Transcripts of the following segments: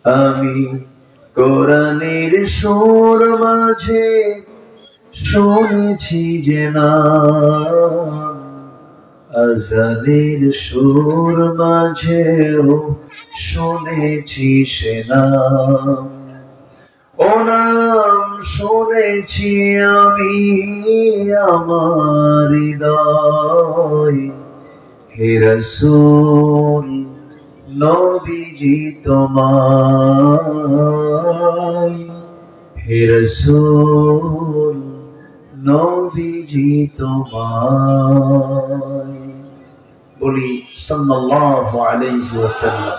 আমি কোরআনের সুর মাঝে শুনেছি যে নাম, আজানের সুর মাঝেও শুনেছি সে নাম। ও নাম শুনেছি আমি আমার হৃদয়, হে রাসূল নবীজি তোমায়, হে রাসূল নবীজি তোমায়। বলি সাল্লাল্লাহু আলাইহি ওয়াসাল্লাম।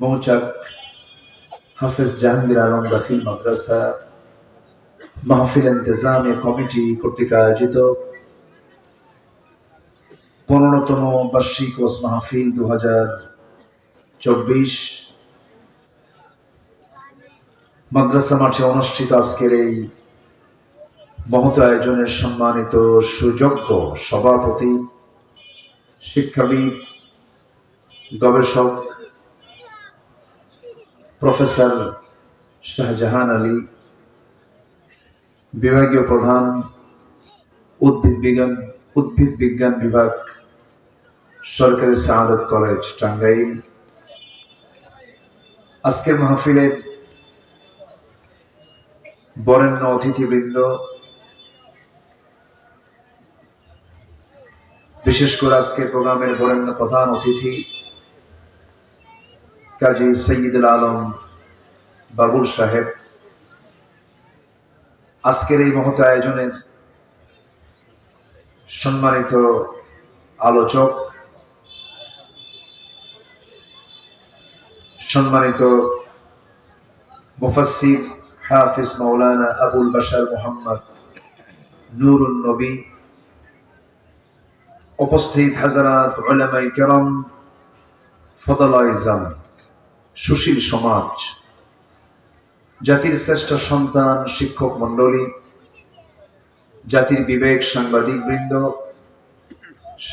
মৌচাক হাফেজ জাহাঙ্গীর আলম দাখিল মাদ্রাসা মাহফিল ইন্তেজামী কমিটি কর্তৃক আয়োজিত 15তম বার্ষিক ওয়াজ মাহফিল 2024 মাদ্রাসা মাঠে অনুষ্ঠিত আজকের এই মহৎ আয়োজনের সম্মানিত সুযোগ্য সভাপতি, শিক্ষাবিদ, গবেষক প্রফেসর শাহজাহান আলী, বিভাগীয় প্রধান উদ্ভিদ বিজ্ঞান বিভাগ, সরকারি সাআদত কলেজ টাঙ্গাইল। আজকের মাহফিলের বরেণ্য অতিথিবৃন্দ, বিশেষ করে আজকের প্রোগ্রামের বরেণ্য প্রধান অতিথি কাজী সৈয়দুল আলম বাবুল সাহেব, আজকের এই মহৎ আয়োজনের সম্মানিত আলোচক, সম্মানিত মুফাসসির হাফিজ মাওলানা আবুল বাশার মোহাম্মদ নুরুন নবী, উপস্থিত হাজারাত উলামায়ে কেরাম, ফদলায়ে ইজাম, সুশীল সমাজ, জাতির শ্রেষ্ঠ সন্তান শিক্ষক মন্ডলী, জাতির বিবেক সাংবাদিক বৃন্দ,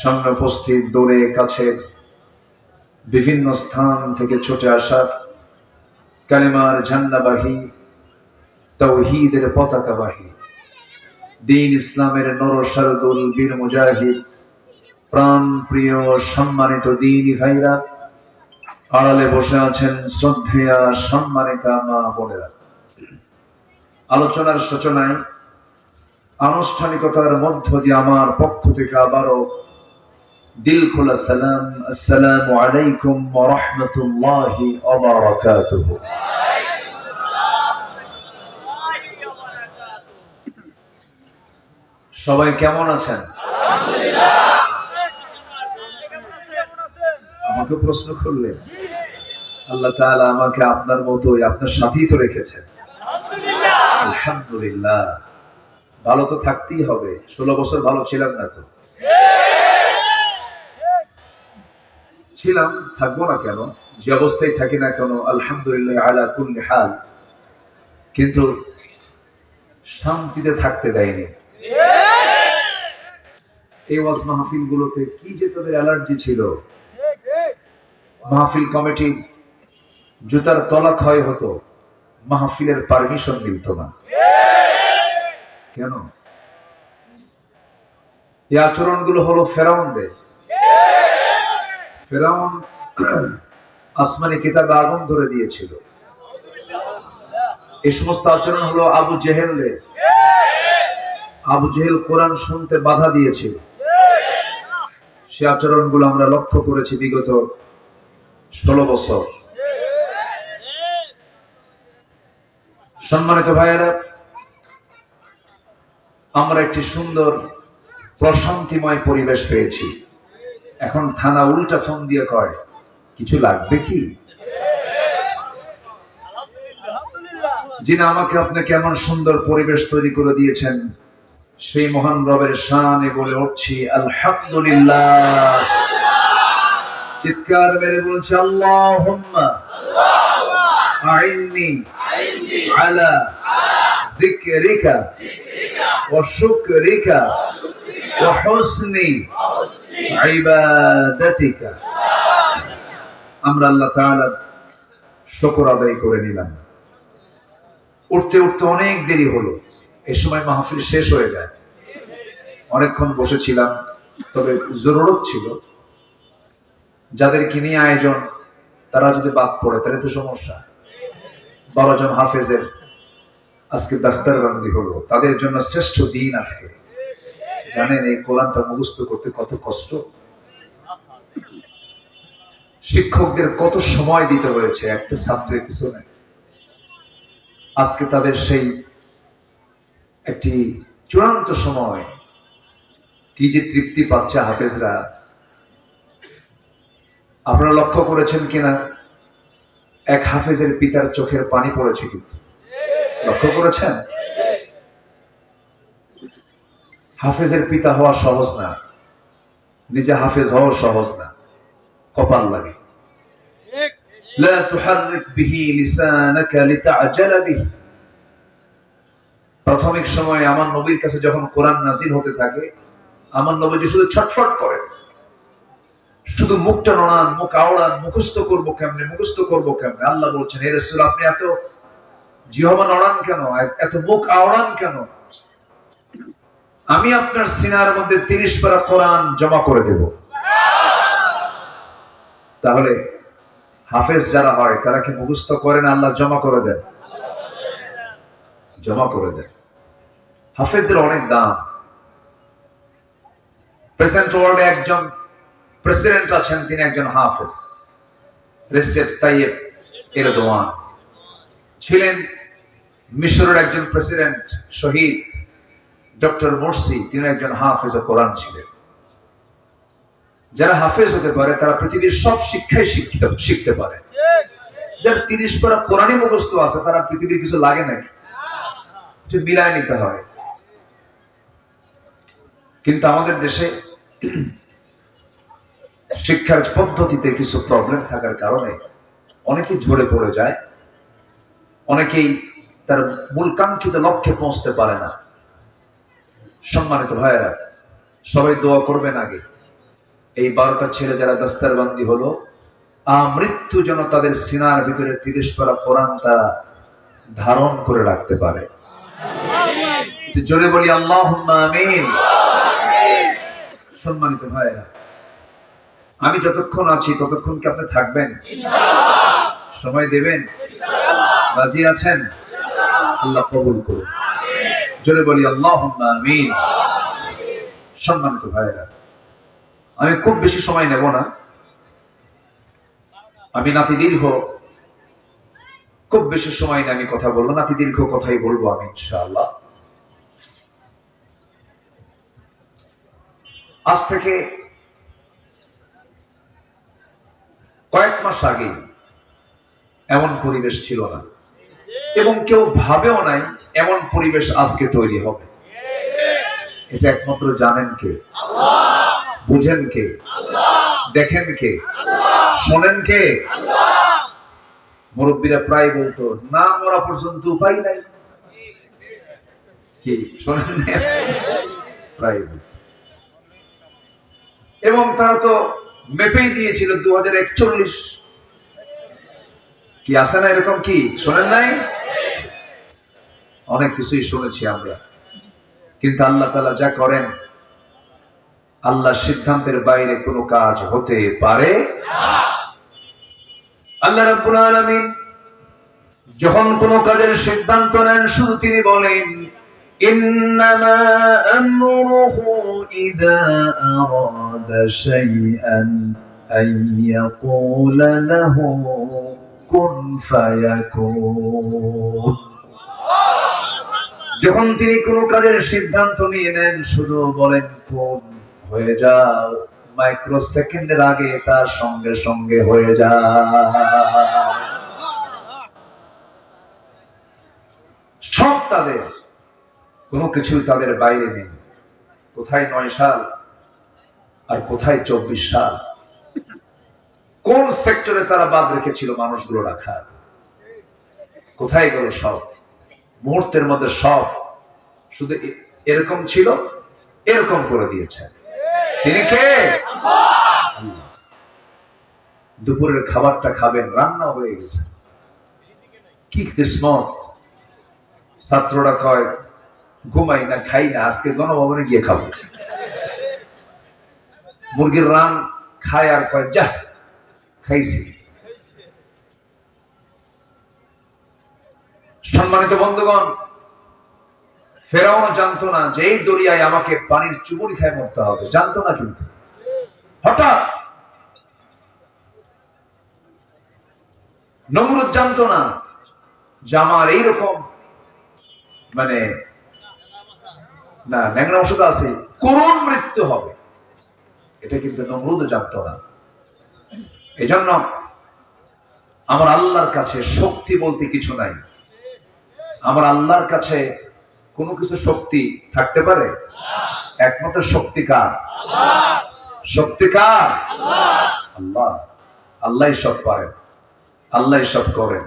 সামনে উপস্থিত দূরে কাছের বিভিন্ন স্থান থেকে ছুটে আসা কালেমার ঝান্ডাবাহী, তাওহীদের পতাকাবাহী, দ্বীন ইসলামের নরসারদুল বীর মুজাহিদ, প্রাণ প্রিয় সম্মানিত দ্বীনী ভাইরা, আড়ালে বসে আছেন শ্রদ্ধেয়া সম্মানিতা মা বোনেরা। আলোচনার সূচনায় আনুষ্ঠানিকতার মধ্য দিয়ে আমার পক্ষ থেকে আবারও দিল খোলা সালাম, আসসালামু আলাইকুম ওয়া রাহমাতুল্লাহি ওয়া বারাকাতুহু। সবাই কেমন আছেন? আমাকে প্রশ্ন করলেন, আল্লাহ তাআলা আমাকে আপনার মতোই আপনার সাথেই তো রেখেছেন। আলহামদুলিল্লাহ। ভালো তো থাকতেই হবে। 16 বছর ভালো ছিলাম না তো? ছিলাম, থাকবো না কেন? যে অবস্থায় থাকি না কেন আলহামদুলিল্লাহ আলা কুল্লি হাল। কিন্তু শান্তিতে থাকতে দেয়নি। এই ওয়াজ মাহফিল গুলোতে কি যে তোদের অ্যালার্জি ছিল। মাহফিল কমিটি জুতার তলা ক্ষয় হতো, মাহফিলের পারমিশন মিলত না। কেন? এই আচরণগুলো হলো ফেরাউনদের। ফেরাউন আসমানি কিতাবে আগুন ধরে দিয়েছিল। এই সমস্ত আচরণ হলো আবু জেহেলদের। আবু জেহেল কোরআন শুনতে বাধা দিয়েছিল। সে আচরণগুলো আমরা লক্ষ্য করেছি বিগত 16 বছর। সম্মানিত ভাইয়েরা, আমরা একটি সুন্দর প্রশান্তিময় পরিবেশ পেয়েছি। এখন থানা উল্টা ফোন দিয়ে কয়, কিছু লাগবে কি? যিনি আমাকে আপনাকে এমন সুন্দর পরিবেশ তৈরি করে দিয়েছেন, সেই মহান রবের শানে বলে উঠছি আলহামদুলিল্লাহ। চিৎকার মেরে বলছি আল্লাহুম্মা আইন্নি আলা যিকরিকা ওয়া শুকরিকা ওয়া হুসনি ইবাদাতিকা। আমরা আল্লাহ তাআলার শুকর আদায় করে নিলাম। উঠতে উঠতে অনেক দেরি হলো, এই সময় মাহফিল শেষ হয়ে যায়। অনেকক্ষণ বসেছিলাম, তবে জরুরত ছিল যাদেরকে নিয়ে আয়োজন, তারা যদি বাদ পড়ে তাহলে তো সমস্যা। 12 জন হাফেজের আজকে দাস্তারবন্দি হলো, তাদের জন্য শ্রেষ্ঠ দিন আজকে। জানেন এই কোরআনটা মুখস্থ করতে কত কষ্ট, শিক্ষকদের কত সময় দিতে হয়েছে একটা ছাত্রের পিছনে। আজকে তাদের সেই একটি চূড়ান্ত সময়, কি যে তৃপ্তি পাচ্ছে হাফেজরা। আপনারা লক্ষ্য করেছেন কিনা, এক হাফেজের পিতার চোখের পানি পড়েছে, কিন্তু লক্ষ্য করেছেন? হাফেজের পিতা হওয়া সহজ না, নিজে হাফেজ হওয়া সহজ না, কপাল লাগে। লা তুহাররিক বিহি লিসানাকা লিতাআজালা বিহি। প্রাথমিক সময়ে আমার নবীর কাছে যখন কোরআন নাযিল হতে থাকে, আমার নবী শুধু ছটফট করে, শুধু মুখটা নড়ান, মুখ আওড়ান, মুখস্থ করবো কেমনে, মুখস্থ করবো কেমনে। আল্লাহ বলছেন, হে রাসূল, আপনি এত জিহ্বা নড়ান কেন, এত মুখ আওড়ান কেন? আমি আপনার সিনার মধ্যে 30 পারা কোরআন জমা করে দেব। তাহলে হাফেজ যারা হয় তারা কি মুখস্থ করেন? আল্লাহ জমা করে দেন, জমা করে দেন। হাফেজদের অনেক দাম। প্রেসেন্ট ওয়ার্ল্ডে একজন প্রেসিডেন্ট আছেন, তিনি একজন হাফেজ, রেসেপ তাইয়েব এরদোয়ান। ছিলেন মিশরের একজন প্রেসিডেন্ট শহীদ ডক্টর মোরসি, তিনি একজন হাফেজ কোরআন ছিলেন। যারা হাফেজ হতে পারে তারা পৃথিবীর সব শিক্ষাই শিখতে পারে। যার 30 পারা কোরআনই মুখস্থ আছে, তারা পৃথিবীর কিছু লাগে নাকি? মিলায় নিতে হয়। কিন্তু আমাদের দেশে শিক্ষার পদ্ধতিতে কিছু প্রবলেম থাকার কারণে অনেকেই ঝরে পড়ে যায়, অনেকেই তার মূল কাঙ্ক্ষিত লক্ষ্যে পৌঁছতে পারে না। সম্মানিত ভাইয়েরা, সবাই দোয়া করবেন আগে এই 12টা ছেলে যারা দাস্তারবন্দি হলো, মৃত্যু যেন তাদের সিনার ভিতরে 30 পারা কোরআন তারা ধারণ করে রাখতে পারে। জোরে বলি আল্লাহুম্মা আমিন। সম্মানিত ভাইয়েরা, আমি যতক্ষণ আছি ততক্ষণ কি আপনি থাকবেন? সময় দেবেন? রাজি আছেন? আল্লাহ কবুল করুন। জোরে বলি আল্লাহুম্মা আমিন। সম্মানিত ভাইয়েরা, আমি খুব বেশি সময় নেব না। আমি নাতি দীর্ঘ খুব বেশি সময় নিয়ে আমি কথা বলবো, নাতি দীর্ঘ কথাই বলবো আমি ইনশাআল্লাহ। আজ থেকে কয়েক মাস আগে এমন পরিবেশ ছিল না, এবং কেউ ভাবেও নাই এমন পরিবেশ আজকে তৈরি হবে। এটা একমাত্র জানেন কে? বুঝেন কে? দেখেন কে? শোনেন কে? মুরব্বীরা প্রায় বলতো, না মরা পর্যন্ত উপায় নাই। কি শোনেন? প্রায় বলতো। এবং তারা তো মেপেই দিয়েছিল 2041। কি আছে না এরকম? কি শোনেন নাই? অনেক কিছুই শুনেছি আমরা, কিন্তু আল্লাহ তাআলা যা করেন, আল্লাহর সিদ্ধান্তের বাইরে কোনো কাজ হতে পারে না। আল্লাহ রাব্বুল আলামিন যখন কোনো কাজের সিদ্ধান্ত নেন, শুধু তিনি বলেন, ইন্নামা আমরুহু ইযা আরাদা শাইআন আন ইয়াকুলা লাহু কুন ফায়াকুন। যখন তিনি কোনো কাজের সিদ্ধান্ত নিয়ে নেন, শুধু বলেন কোন হয়ে যাও, মাইক্রো সেকেন্ডের আগে তার সঙ্গে সঙ্গে হয়ে যায়। সব তাদের, কোনো কিছুই তাদের বাইরে নেই। কোথায় 9 সাল আর কোথায় 24 সাল? কোন সেক্টরে তারা বাদ রেখেছিল মানুষগুলো রাখার? কোথায় গেল সব? মুহূর্তের মধ্যে সব শুধু এরকম ছিল, এরকম করে দিয়েছে। তিনি কে? দুপুরের খাবারটা খাবেন, রান্না হয়ে গেছে। কি কিসমত! ছাত্ররা কয় ঘুমাই না, খাই না, আজকে গণভবনে গিয়ে খাবো। মুরগির রান খায় আর কয় যা খাইছি। সম্মানিত বন্ধুগণ, ফেরাউনও জানতো না যে এই দরিয়ায় আমাকে পানির চুবুরি খায় মরতে হবে, জানতো না। কিন্তু হঠাৎ নমরুদ জানতো না যে আমার এইরকম মানে না ন্যাংরা ওষুধ আছে, করুণ মৃত্যু হবে। এটা কিন্তু নমরুদও জানতো না। এজন্য আমার আল্লাহর কাছে শক্তি বলতে কিছু নাই। আমার আল্লাহর কাছে কোনো কিছু শক্তি থাকতে পারে? একমাত্র শক্তি কার? শক্তি কার? আল্লাহ। আল্লাহই সব পারেন, আল্লাহই সব করেন।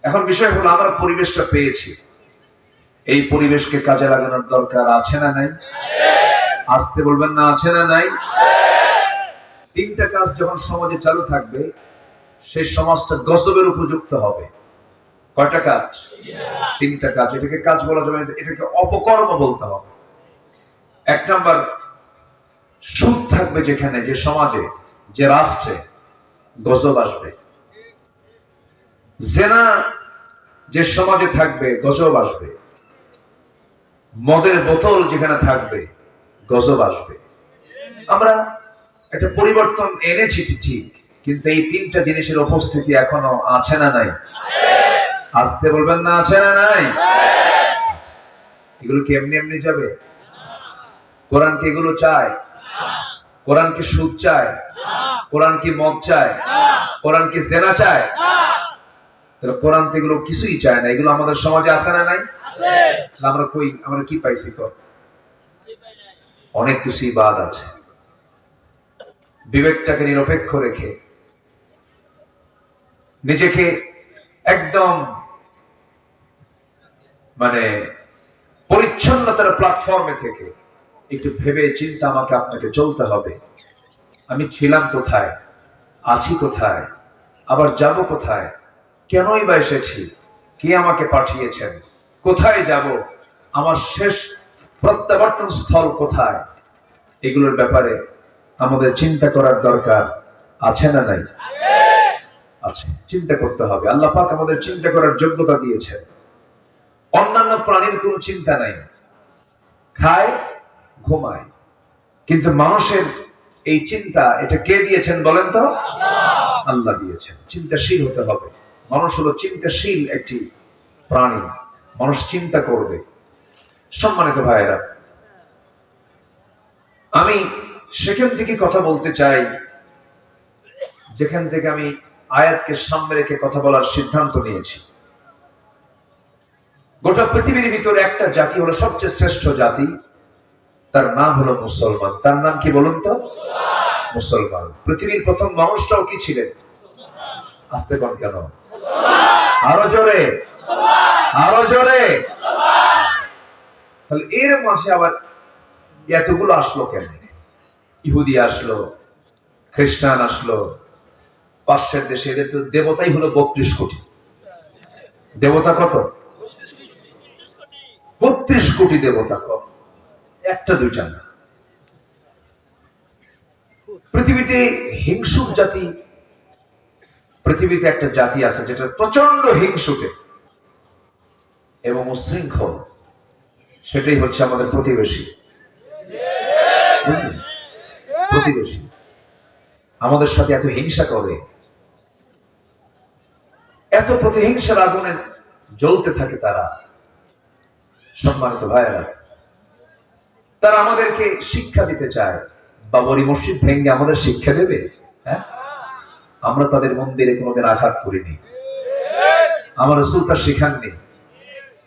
এখন বিষয় হলো আমরা পরিবেশটা পেয়েছি, এই পরিবেশকে কাজে লাগানোর দরকার আছে না নাই? আসতে বলবেন না, আছে না নাই? তিনটা কাজ যখন সমাজে চালু থাকবে, সেই সমাজটা গজবের উপযুক্ত হবে। কয়টা কাজ? তিনটা কাজ। এটাকে কাজ বলা যাবে না, এটাকে অপকর্ম বলতে হবে। 1 নাম্বার, সুদ থাকবে যেখানে, যে সমাজে, যে রাষ্ট্রে, গজব আসবে। জেনা যে সমাজে থাকবে, গজব আসবে। মদের বোতল যেখানে থাকবে, গজব আসবে। আমরা একটা পরিবর্তন এনেছি ঠিক, কিন্তু এই তিনটা জিনিসের উপস্থিতি এখনো আছে না নাই? আসতে বলবেন না, আছে না নাই? এগুলো কি এমনি এমনি যাবে? কোরআন কি এগুলো চায়? কোরআন কি সুদ চায়? কোরআন কি মদ চায়? কোরআন কি জেনা চায়? কোরআন তো এগুলো কিছুই চায় না। এগুলো আমাদের সমাজে আছে না নাই? আমরা কই, আমরা কি পাইছি? অনেক কিছুই বাদ আছে। বিবেকটাকে নিরপেক্ষ রেখে নিজেকে একদম মানে পরিচ্ছন্নতার প্ল্যাটফর্মে থেকে একটু ভেবে চিন্তা আমাকে আপনাকে চলতে হবে। আমি ছিলাম কোথায়, আছি কোথায়, আবার যাব কোথায়, কেনই বা এসেছি, কে আমাকে পাঠিয়েছেন, কোথায় যাব, আমার শেষ প্রত্যাবর্তন স্থল কোথায়, এগুলোর ব্যাপারে আমাদের চিন্তা করার দরকার আছে না নাই? আছে। চিন্তা করতে হবে। আল্লাহ পাক আমাদের চিন্তা করার যোগ্যতা দিয়েছেন। অন্যান্য প্রাণীর কোনো চিন্তা নাই, খায় ঘুমায়, কিন্তু মানুষের এই চিন্তা, এটা কে দিয়েছেন বলেন তো? আল্লাহ দিয়েছেন। চিন্তাশীল হতে হবে। মানুষ হলো চিন্তাশীল একটি প্রাণী, মানুষ চিন্তা করবে। সম্মানিত ভাইয়েরা, আমি সেখান থেকে কথা বলতে চাই যেখান থেকে আমি আয়াতকে সামনে রেখে কথা বলার সিদ্ধান্ত নিয়েছি। গোটা পৃথিবীর ভিতরে একটা জাতি হলো সবচেয়ে শ্রেষ্ঠ জাতি, তার নাম হলো মুসলমান। তার নাম কি বলুন তো? মুসলমান। পৃথিবীর প্রথম মানুষটাও কি ছিলেন? আসতে পান কেন? আরো জোরে, আরো জোরে। তাহলে এর মাঝে আবার এতগুলো আসলো কেন? ইহুদি আসলো, খ্রিস্টান আসলো, পাশের দেশে এদের তো দেবতাই হলো 32 কোটি। দেবতা কত? 32 কোটি দেবতা। কত? একটা দুইটা না। পৃথিবীতে হিংসুক জাতি, পৃথিবীতে একটা জাতি আছে যেটা প্রচন্ড হিংসুটে এবং উচ্ছৃঙ্খল, সেটাই হচ্ছে আমাদের প্রতিবেশী। প্রতিবেশী আমাদের সাথে এত হিংসা করে, এত প্রতিহিংসার আগুনে জ্বলতে থাকে তারা। সম্মানিত ভাইয়েরা, তারা আমাদেরকে শিক্ষা দিতে চায়। বাবরি মসজিদ ভেঙে আমাদের শিক্ষা দেবে? হ্যাঁ, আমরা তাদের মন্দিরে কোনোদিন আঘাত করিনি, আমার রাসূল তা শেখাননি।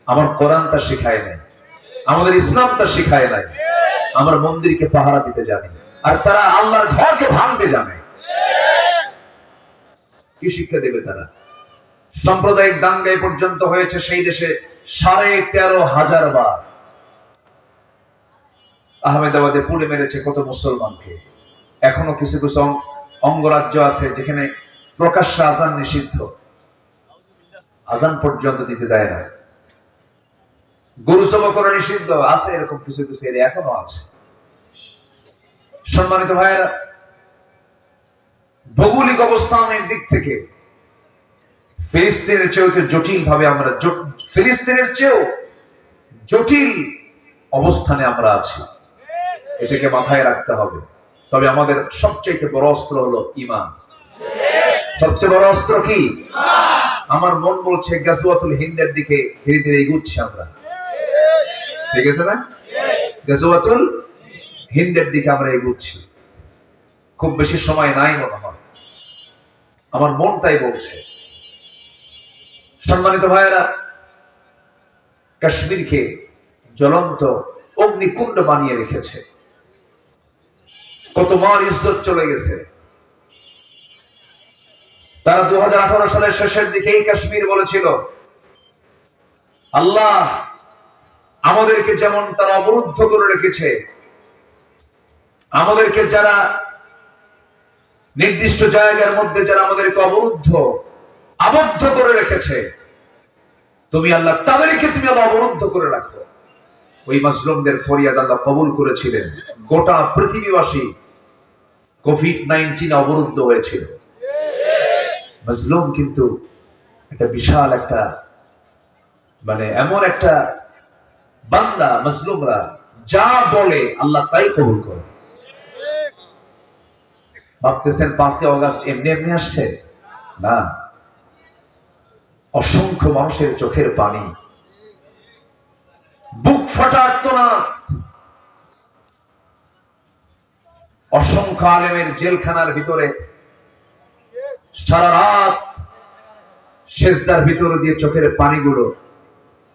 আমার কোরআন তা শিখায় নাই, আমাদের ইসলাম তা শিখায় নাই। আমরা মন্দিরকে পাহারা দিতে জানি, আর তারা আল্লাহর ঘরকে ভাঙতে জানে। কি শিক্ষা দেবে তারা? সাম্প্রদায়িক দাঙ্গায় পর্যন্ত হয়েছে সেই দেশে 13,500 বার। আহমেদাবাদে পুড়ে মেরেছে কত মুসলমানকে। এখনো কিছু কিছু অঙ্গরাজ্য আছে যেখানে প্রকাশ্যে আজান নিষিদ্ধ, আজান পর্যন্ত দিতে দেয় না, গরু জব করা নিষিদ্ধ আছে, এরকম কিছু কিছু এরিয়া এখনো আছে। সম্মানিত ভাইয়েরা, ভৌগোলিক অবস্থানের দিক থেকে ফিলিস্তিনের চেয়েও জটিল ভাবে আমরা, ফিলিস্তিনের চেয়েও জটিল অবস্থানে আমরা আছি, এটাকে মাথায় রাখতে হবে। তবে আমাদের সবচেয়ে বড় অস্ত্র হলো ঈমান। সবচেয়ে বড় অস্ত্র কি? আমার মন বলছে গাজওয়াতুল হিন্দের দিকে ধীরে ধীরে এগুচ্ছি আমরা, ঠিক আছে না? গাজওয়াতুল হিন্দের দিকে আমরা এগুচ্ছি, খুব বেশি সময় নাই মনে হয়, আমার মন তাই বলছে। সম্মানিত ভাইয়েরা, কাশ্মীরকে জ্বলন্ত অগ্নিকুণ্ড বানিয়ে রেখেছে, কত মান ইজ্জত চলে গেছে। তারা 2018 সালের শেষের দিকে এই কাশ্মীর বলেছিল, আল্লাহ আমাদেরকে যেমন তারা অবরুদ্ধ করে রেখেছে, আমাদেরকে যারা নির্দিষ্ট জায়গার মধ্যে যারা আমাদেরকে আবদ্ধ করে রেখেছে, তুমি আল্লাহ তাদেরকে তুমি আল্লাহ অবরুদ্ধ করে রাখো। ওই মাজলুমদের ফরিয়াদ আল্লাহ কবুল করেছিলেন। গোটা পৃথিবীবাসী কোভিড-19 অবরুদ্ধ হয়েছিল, মাজলুম কিন্তু এটা বিশাল একটা, মানে এমন একটা বান্দা, মাজলুমরা যা বলে আল্লাহ তাই কবুল করে। ভাবতেছেন 5 আগস্ট এমনি এমনি আসছে না, অসংখ্য মানুষের চোখের পানি, বুক ফাটা আর্তনাদ, অসংখ্য আলেমের জেলখানার ভিতরে সারা রাত সেজদার ভিতরে দিয়ে চোখের পানিগুলো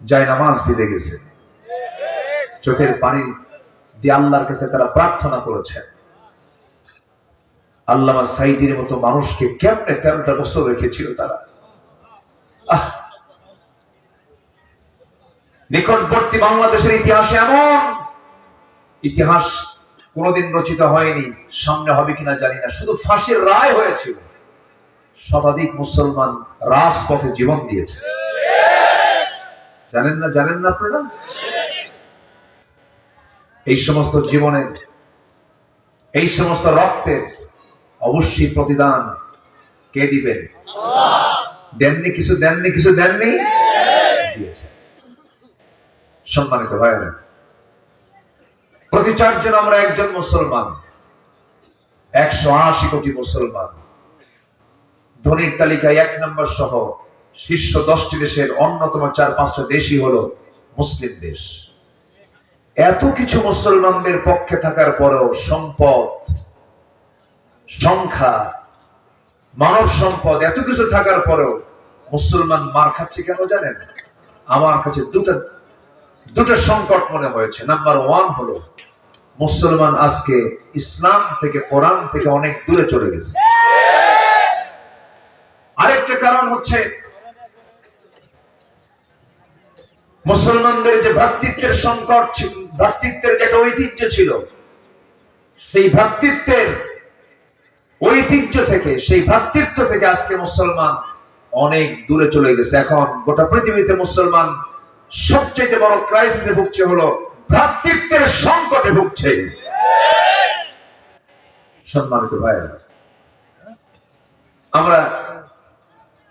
যায় নামাজ ভিজে গেছে, চোখের পানি দিয়ে আল্লাহর কাছে তারা প্রার্থনা করেছে। আল্লামা সাইদির মতো মানুষকে কেমনে 13টা বছর রেখেছিল তারা। নিকটবর্তী বাংলাদেশের ইতিহাসে এমন ইতিহাস কোনদিন রচিত হয়নি, সামনে হবে কিনা জানি না। শুধু ফাঁসির রায় হয়েছিল, শতাধিক মুসলমান রাজপথে জীবন দিয়েছে। জানেন না আপনারা? এই সমস্ত জীবনের, এই সমস্ত রক্তের অবশ্যই প্রতিদান কে দিবেন? দেননি কিছু দিয়েছে। সম্মানিত ভাইয়েরা, প্রতি 4 জন আমরা একজন মুসলমান, 180 কোটি মুসলমান। ধনীর তালিকায় 1 নম্বর সহ শীর্ষ 10টি দেশের অন্যতম 4-5টা দেশই হলো মুসলিম দেশ। এত কিছু মুসলমানদের পক্ষে থাকার পরেও সম্পদ, সংখ্যা, মানব সম্পদ এত কিছু থাকার পরেও মুসলমান মার খাচ্ছে কেন জানেন? আমার কাছে দুটো সংকট মনে হয়েছে। নাম্বার 1 হলো মুসলমান আজকে ইসলাম থেকে, কোরআন থেকে অনেক দূরে চলে গেছে। আরেকটা কারণ হচ্ছে মুসলমানদের যে ভ্রাতৃত্বের সংকট, ভ্রাতৃত্বের যেটা ঐতিহ্য ছিল, সেই ভ্রাতৃত্বের ঐতিহ্য থেকে, সেই ভ্রাতৃত্ব থেকে আজকে মুসলমান অনেক দূরে চলে গেছে। এখন গোটা পৃথিবীতে মুসলমান সবচেয়ে বড় ক্রাইসিসে ভুগছে, হলো ভ্রাতৃত্বের সংকটে ভুগছে। সম্মানিত ভাইরা, আমরা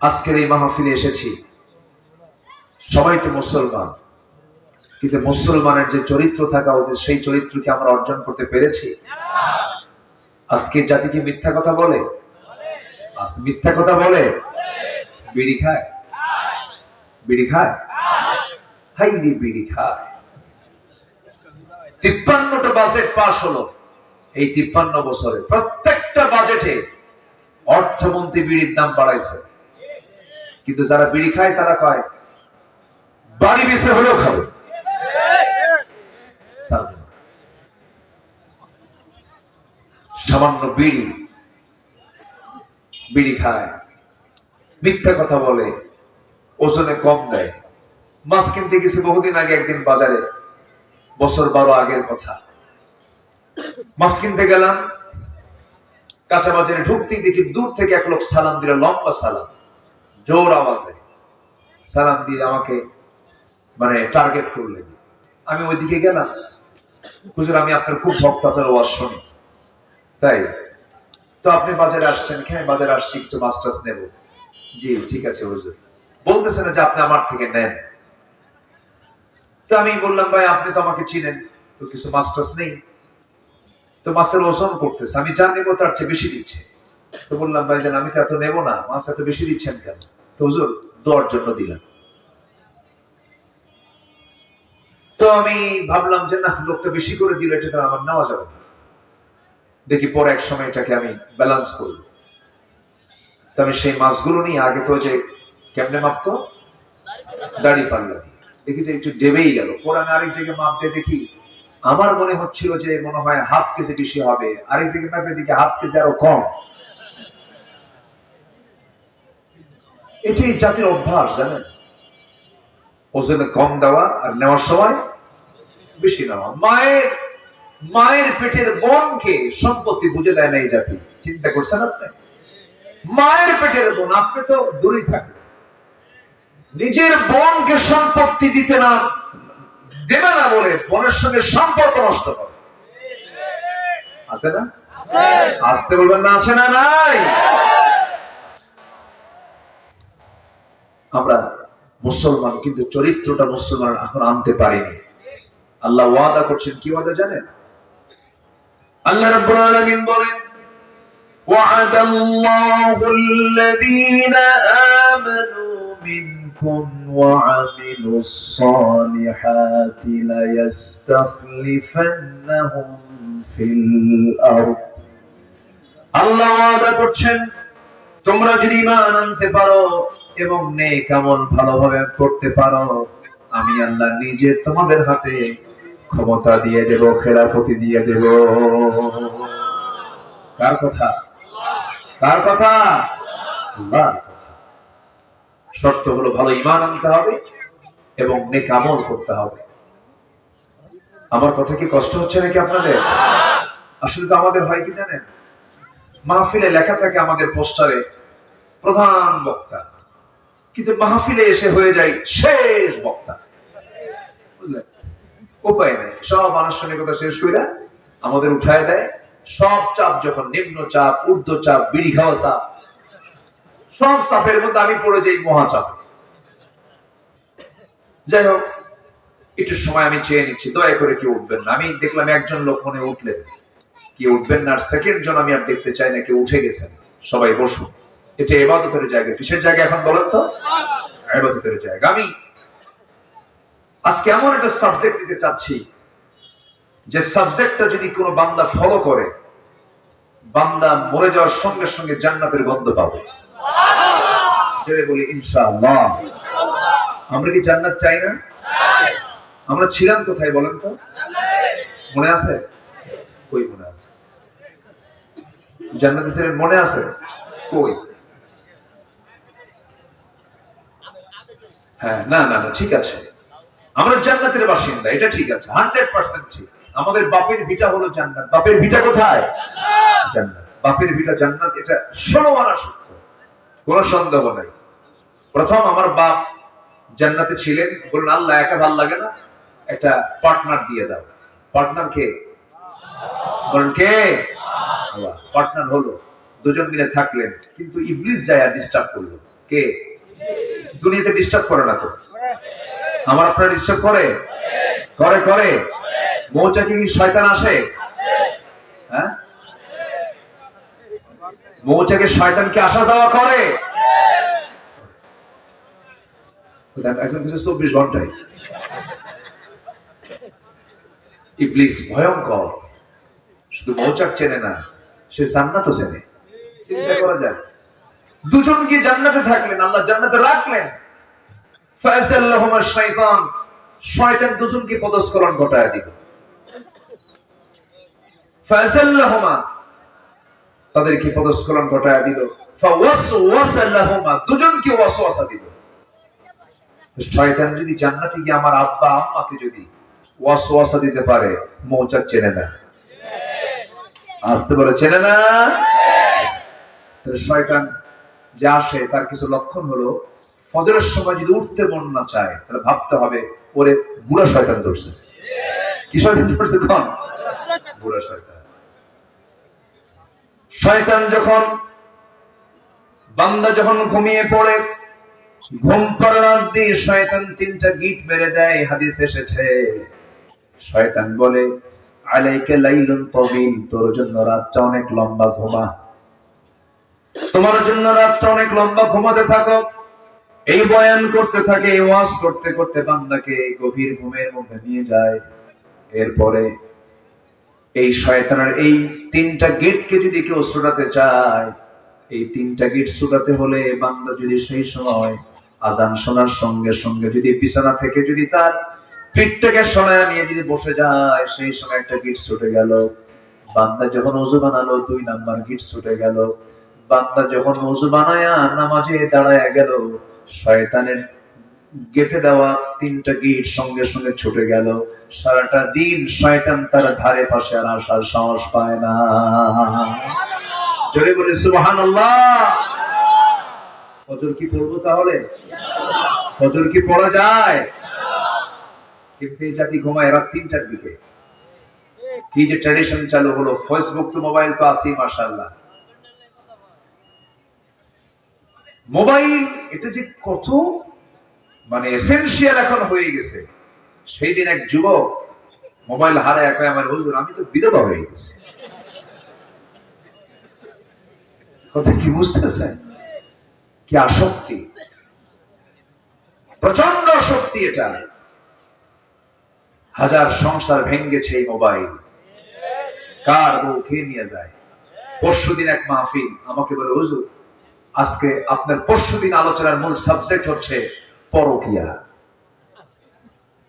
আজকের এই মাহফিলে এসেছি, সবাই তো মুসলমান, কিন্তু মুসলমানের যে চরিত্র থাকা উচিত সেই চরিত্রকে আমরা অর্জন করতে পেরেছি? আজকে জাতি কি মিথ্যা কথা বলে? মিথ্যা কথা বলে? বিড়ি খায়? হাই রে, বিড়ি খায়। 53টা বাজেট পাস হলো এই 53 বছরে। প্রত্যেকটা বাজেটে অর্থমন্ত্রী বিড়ির দাম বাড়াইছে, কিন্তু যারা বিড়ি খায় তারা কয় বাড়ি বেঁচে হলেও খাবো। সামান্য বিড়ি খায়, মিথ্যা কথা বলে, ওজনে কম দেয়। মাছ কিনতে গেছি বহুদিন আগে, একদিন বাজারে, বছর 12 আগের কথা। মাছ কিনতে গেলাম, কাঁচা বাজারে ঢুকতেই দেখি দূর থেকে এক লোক সালাম দিল, লম্বা সালাম, জোর আওয়াজে সালাম দিয়ে আমাকে মানে টার্গেট করলেন। আমি ওইদিকে গেলাম, হুজুর আমি আপনার খুব ভক্ত, আপনার ওয়াজ শুনি। তাই তো আপনি বাজারে আসছেন? হ্যাঁ বাজারে আসছি, কিছু মাছ টাছ নেব। জি ঠিক আছে হুজুর। বলতেছে না যে আপনি আমার থেকে নেন। তো আমি বললাম ভাই আপনি তো আমাকে চিনেন, তো কিছু মাছ টাছ নেই? তো মাছের ওজন করতেছে, আমি যা নেবো তার চেয়ে বেশি দিচ্ছে। তো বললাম ভাই জান আমি তো এত নেবো না, মাছ এত বেশি দিচ্ছেন কেন? তো হুজুর দোয়ার জন্য দিলাম। তো আমি ভাবলাম যে না, লোকটা বেশি করে দিলে এটা তো আমার নেওয়া যাবে না। দেখি পরে এক সময় এটাকে আমি ব্যালেন্স করব। তো আমি সেই মাছগুলো নিয়ে, আগে তো যে কেমনে মাপতো, দাড়ি পাল্লা, দেখি যে একটু ডেবেই গেল। পরে আমি আরেক জায়গায় মাপ দিয়ে দেখি, আমার মনে হচ্ছিল যে মনে হয় হাফ কেজি বেশি হবে, আরেক জায়গায় মাপে দেখি হাফ কেজি আরো কম। এটাই জাতির অভ্যাস জানেন, ওজনে কম দেওয়া আর নেওয়ার সময় বেশি নেওয়া। মায়ের পেটের বোনকে সম্পত্তি বুঝে দেয় না এই জাতি। চিন্তা করছেন আপনি? মায়ের পেটের বোন, আপনি তো দূরেই থাকেন, নিজের বোনকে সম্পত্তি দিতে না দেবে না বলে বোনের সঙ্গে সম্পর্ক নষ্ট করে। আছে না? আসতে বলবেন না, আছে না? নাই। আমরা মুসলমান, কিন্তু চরিত্রটা মুসলমান এখন আনতে পারিনি। আল্লাহ ওয়াদা করছেন, কি ওয়াদা জানেন? আল্লাহ রাব্বুল আলামিন বলেন, ওয়া'আদাল্লাহুল্লাযীনা আমানু মিনকুম ওয়া'আমিলুস সালিহাতি লায়াস্তাখলিফান্নাহুম ফিল আরদ। আল্লাহ ওয়াদা করছেন, তোমরা যদি ঈমান আনতে পারো এবং নেক আমল ভালোভাবে করতে পারো, আমি আল্লাহ নিজে তোমাদের হাতে ক্ষমতা দিয়ে দেব, খেলাফতি দিয়ে দেব। কার কথা? কার কথা? আল্লাহর কথা। শর্ত হলো ভালো ঈমান আনতে হবে এবং নেক আমল করতে হবে। আমার কথা কি কষ্ট হচ্ছে নাকি আপনাদের? আসলে তো আমাদের হয় কি জানেন, মাহফিলে লেখা থাকে আমাদের পোস্টারে প্রধান বক্তা, কিন্তু মাহফিলে এসে হয়ে যায় শেষ বক্তা। বুঝলেন? উপায় নেই, সব আনুষ্ঠানিকতা শেষ করে আমাদের উঠায় দেয়। সব চাপ, যখন নিম্ন চাপ, ঊর্ধ্ব চাপ, বিড়ি খাওয়া চাপ, সব চাপের মধ্যে আমি পড়ে যাই মহাচাপ। যাই হোক, একটু সময় আমি চেয়ে নিচ্ছি, দয়া করে কেউ উঠবেন না। আমি দেখলাম একজন লোক মনে উঠলেন, কেউ উঠবেন না। আর সেকেন্ড জন আমি আর দেখতে চাই না, কেউ উঠে গেছেন। সবাই বসুন, এটা ইবাদতের জায়গা। কিসের জায়গা এখন বলেন তো? ইবাদতের জায়গা। আমি আজকে এমন একটা সাবজেক্ট দিতে চাচ্ছি, যে সাবজেক্টটা যদি কোনো বান্দা ফলো করে, বান্দা মরে যাওয়ার সঙ্গে সঙ্গে জান্নাতের গন্ধ পাবে। যেটা বলি ইনশাআল্লাহ। আমরা কি জান্নাত চাই না? আমরা ছিলাম কোথায় বলেন তো? মনে আছে? কই মনে আছে? জান্নাতে ছিলেন, মনে আছে? কই? হ্যাঁ, না না না, ঠিক আছে, আমরা জান্নাতের বাসিন্দা, এটা ঠিক আছে, 100% ঠিক। আমাদের বাপের ভিটা হলো জান্নাত। বাপের ভিটা কোথায়? জান্নাত। বাপের ভিটা জান্নাত, এটা 16 আনা সত্য, কোনো সন্দেহ নাই। প্রথম আমার বাপ জান্নাতে ছিলেন, বললেন আল্লাহ একা ভাল লাগে না, একটা পার্টনার দিয়ে দাও। পার্টনার কে? বলেন কে? আল্লাহ। পার্টনার হলো, দুজন মিলে থাকলেন, কিন্তু ইবলিস যায় আর ডিস্টার্ব করলো। কে? দুনিয়াতে ডিস্টার্ব করে না তো? আমার আপনারা ডিস্টার্ব করে? করে করে। মৌচাকে কি শয়তান আসে? হ্যাঁ, মৌচাকে শয়তান কি আসা যাওয়া করে? একজন কিছু 24 ঘন্টায়। ইবলিস ভয়ঙ্কর, শুধু মৌচাক চেনে না, সে জান্নাতও চেনে। চিন্তা করা যায়, দুজন গিয়ে জান্নাতে থাকলেন, আল্লাহ জান্নাতে রাখলেন। ফাযাল্লাহুমা শাইতান, শয়তান দুজনকে পদস্খলন ঘটায় দিল। ফাযাল্লাহুমা, তাদেরকে পদস্খলন ঘটায় দিল। ফাওয়াসওয়াসা লাহুমা, দুজনকে ওয়াসওয়াসা দিল। শয়তান যদি জান্নাতে গিয়ে আমার আব্বা আম্মাকে যদি ওয়াসওয়াসা দিতে পারে, মৌচাক চেনে না, আসতে বলে চেনে না। শয়তান যে আসে তার কিছু লক্ষণ হলো, ফজরের সময় যদি উঠতে মন না চায় তাহলে ভাবতে হবে ওরে বুড়া শয়তান ধরছে। কি শয়তান ধরছে? কোন বুড়া শয়তান। শয়তান যখন, বান্দা যখন ঘুমিয়ে পড়ে, ঘুম পাড়ার দিয়ে শয়তান তিনটা গিট মেরে দেয়। হাদিস এসেছে, শয়তান বলে আলাইকা লাইলুন তাবিল, তোর জন্য রাতটা অনেক লম্বা, ঘুমা। তোমার জন্য রাতটা অনেক লম্বা, ঘুমাতে থাকো। এই বয়ান করতে থাকে, এই ওয়াজ করতে করতে বান্দাকে গভীর ঘুমের মধ্যে নিয়ে যায়। এরপরে এই শয়তানের এই তিনটা গেটকে যদি কেউ ছুটাতে চায়, এই তিনটা গেট ছুটাতে হলে বান্দা যদি সেই সময় আজান শোনার সঙ্গে সঙ্গে যদি বিছানা থেকে যদি তার পিঠটাকে সরায় নিয়ে যদি বসে যায়, সেই সময় একটা গিট ছুটে গেল। বান্দা যখন ওযু বানালো, 2 নাম্বার গিট ছুটে গেল। বান্দা যখন ওযু বানায়া নামাজে দাঁড়ায় গেল, শয়তানের গেটে দেওয়া 3টা গিট সঙ্গে সঙ্গে ছুটে গেল। সারাটা দিন শয়তান তার ধারে পাশে আর আসার সাহস পায় না। জোরে বলে সুবহানাল্লাহ। ফজর কি পড়বো তাহলে? ফজর কি পড়া যায়? কিন্তু এই জাতি ঘুমায় রাত 3টার দিকে। কি যে ট্র্যাডিশন চালু হলো, ফেসবুক তো মোবাইল তো আছেই মাশাআল্লাহ। মোবাইল এটা যে কত মানে এসেনশিয়াল এখন হয়ে গেছে। সেই দিন এক যুবক মোবাইল হারায় কয়, আমার হুজুর আমি তো বিধবা হয়ে গেছি। কথা কি বুঝতেছেন? কি আসক্তি, প্রচন্ড আসক্তি এটা। হাজার সংসার ভেঙ্গেছে এই মোবাইল। কার বউ খেয়ে নিয়ে যায়। পরশুদিন এক মাহফিল আমাকে বলে, হুজুর আজকে আপনার পরশুদিন আলোচনার মূল সাবজেক্ট হচ্ছে পরকিয়া।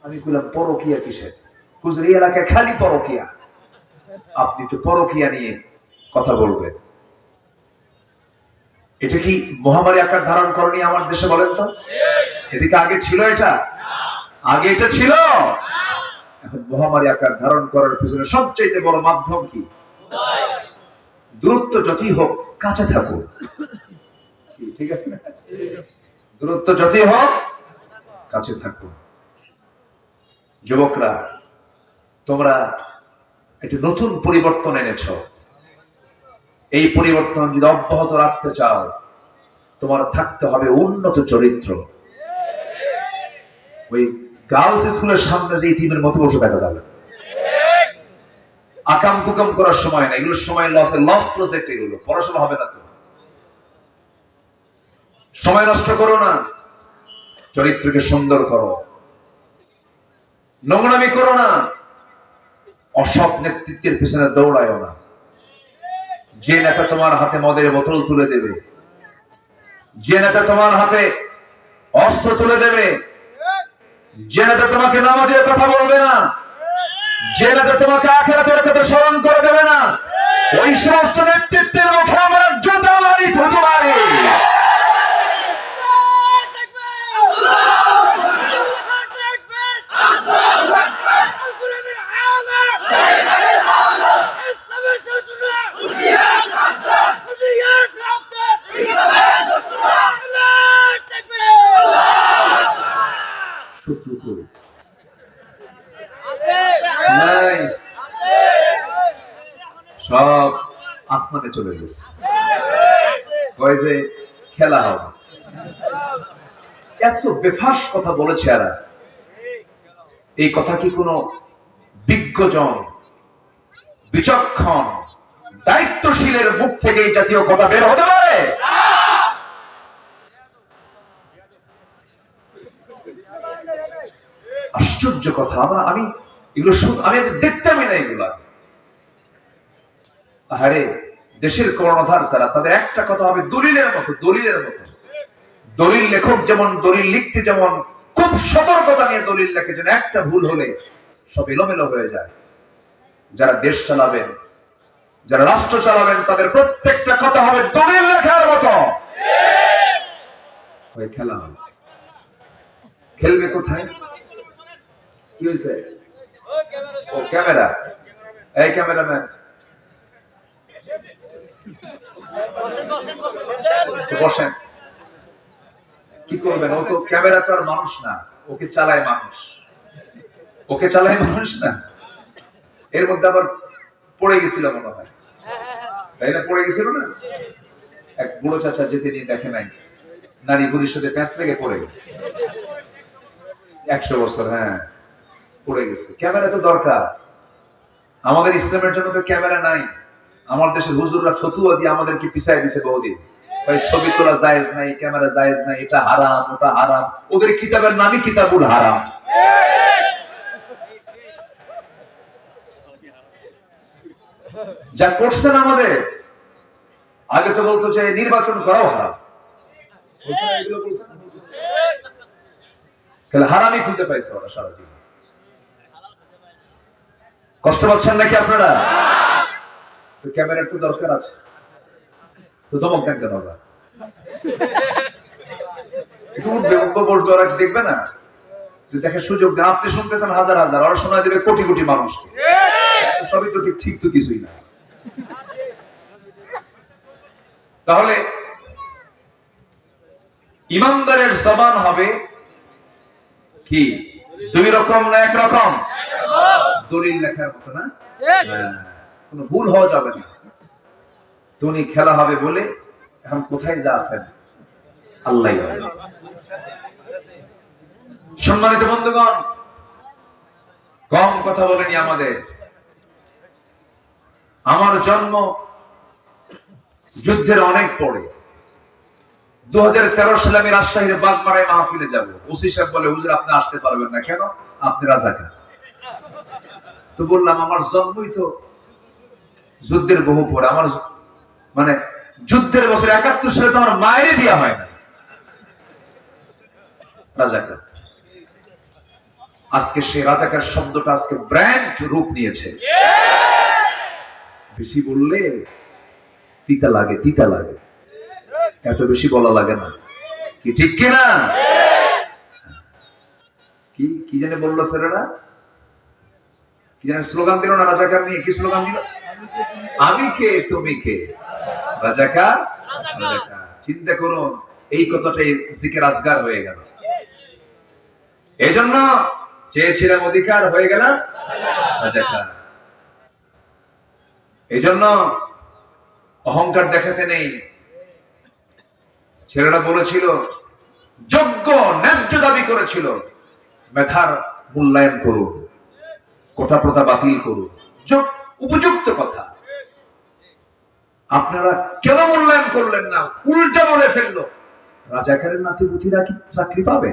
আমি বললাম পরকিয়া কিসের? হুজুর এই এলাকায় খালি পরকিয়া, আপনি তো পরকিয়া নিয়ে কথা বলবেন। এটা কি মহামারী আকার ধারণ করেনি আমার দেশে? বলেন তো, এটা কি আগে ছিল? এটা আগে এটা ছিল? এখন মহামারী আকার ধারণ করার পিছনে সবচেয়ে বড় মাধ্যম কি? দূরত্ব যতই হোক কাছে থাকুন। ঠিক আছে না? দূরত্ব যতই হোক কাছে থাকুন। যুবকরা, তোমরা একটি নতুন পরিবর্তন এনেছ। এই পরিবর্তন যদি অব্যাহত রাখতে চাও, তোমার থাকতে হবে উন্নত চরিত্র। ওই গার্লস স্কুলের সামনে যে ইতিমের মতো বসে দেখা যাবে, আকাম কুকাম করার সময় না। এগুলোর সময় লস প্রজেক্ট, এগুলো পড়াশোনা হবে না। তো সময় নষ্ট করো না, চরিত্রকে সুন্দর করো। নোংরামি করো না, অসৎ নেতৃত্বের পিছনে দৌড়ায় না। যে নেতা তোমার হাতে মদের বোতল তুলে দেবে, যে নেতা তোমার হাতে অস্ত্র তুলে দেবে, যে নেতা তোমাকে নামাজের কথা বলবে না, যে নেতা তোমাকে আখিরাতের কথা স্মরণ করে দেবে না, ওই সমস্ত নেতৃত্বের মুখে আমরা জুতা মারি, থুতু মারি। সব আসমানে চলে গেছে, কয় যে খেলা হবে। এত বেফাস কথা বলেছে এরা। এই কথা কি কোনো বিজ্ঞজন, বিচক্ষণ, দায়িত্বশীলের মুখ থেকে এই জাতীয় কথা বের হতে পারে? আশ্চর্য কথা। আমি এগুলো আমি দেখতামই না এগুলা। আরে দেশের কর্ণধার তারা, তাদের একটা কথা হবে দলিলের মতো, দলিলের মতো। দলিল লেখক যেমন দলিল লিখতে যেমন খুব সতর্কতা নিয়ে দলিল লেখে, যেন একটা ভুল হলে সব এলোমেলো হয়ে যায়। যারা দেশ চালাবেন, যারা রাষ্ট্র চালাবেন, তাদের প্রত্যেকটা কথা হবে দলিল লেখার মতো। খেলা খেলবে কোথায়? কি হয়েছে? ও ক্যামেরা, এই ক্যামেরাম্যান বসেন। কি করবেন? ও তো ক্যামেরা তো আর মানুষ না, ওকে চালায় মানুষ, ওকে চালায় মানুষ না। এর মধ্যে আবার পড়ে গেছিল মনে হয়, তাই না? পড়ে গেছিল না? এক বুড়ো চাচা যেতে নিয়ে দেখে নাই, নারী পুলিশের প্যাঁচ লেগে পড়ে গেছে 100 বছর। হ্যাঁ, পড়ে গেছে। ক্যামেরা তো দরকার, আমাদের ইসলামের জন্য তো ক্যামেরা নাই। আমার দেশের হুজুররা ফতুয়া দিয়ে আমাদেরকে পিছাই দিছে বহুদিন, ভাই ছবি তোলা জায়েজ নাই, ক্যামেরা জায়েজ নাই, এটা হারাম, ওটা হারাম। ওদের কিতাবের নামই কিতাবুল হারাম। যা করছেন আমাদের, আগে তো বলতো যে নির্বাচন করাও হারাম, হারামই খুঁজে পাইছে ওরা সারাদিন। কষ্ট পাচ্ছেন নাকি আপনারা? ক্যামেরার তো দরকার আছে, তো ধমক দেন কেন? ওরা একটু উঠবে, বসবে, ওরা দেখবে না? দেখে সুযোগ দেন। আপনি শুনতেছেন হাজার হাজার, ওরা শোনা দেবে কোটি কোটি মানুষকে। সবই তো ঠিক তো কিছুই না। তাহলে ইমানদারের জবান হবে কি? দুই রকম না এক রকম? দলিল লেখার মতো না, কোনো ভুল হওয়া যাবে না। তুমি খেলা হবে বলে এখন কোথায় যা আছেন আল্লাহ। সম্মানিত বন্ধুগণ, কম কথা বলেনি আমাদের। আমার জন্ম যুদ্ধের অনেক পরে। 2013 সালে আমি রাজশাহীর বাগমারায় মাহফিলে যাব। ওসি সাহেব বলে, হুজুর আপনি আসতে পারবেন না। কেন? আপনি রাজাকার। তো বললাম, আমার জন্মই তো যুদ্ধের বহু পরে। আমার মানে যুদ্ধের বছর 71 সালে তো আমার মায়ের বিয়ে হয় না। রাজাকার। আজকে সেই রাজাকার শব্দটা আজকে ব্র্যান্ড রূপ নিয়েছে। বেশি বললে তিতা লাগে, তিতা লাগে, এত বেশি বলা লাগে না। কি ঠিক কিনা? কি কি জানে বললো ছেলেরা? কি জানে স্লোগান দিল না রাজাকার নিয়ে? কি স্লোগান দিল? আমি কে তুমি কে, রাজাকার রাজাকার। চিন্তা করুন, এই কথাটাই জিকির আজগার হয়ে গেল। এই জন্য চেয়েছিলাম অধিকার, হয়ে গেলাম রাজাকার। এই জন্য অহংকার দেখাতে নেই। ছেলেরা বলেছিল, যোগ্য ন্যায্য দাবি করেছিল, মেধার মূল্যায়ন করুন, কোটা প্রথা বাতিল করুন, উপযুক্ত কথা। আপনারা কেন মূল্যায়ন করলেন না? উল্টা বলে ফেললো, রাজাকারের নাতিপুতিরা কি চাকরি পাবে?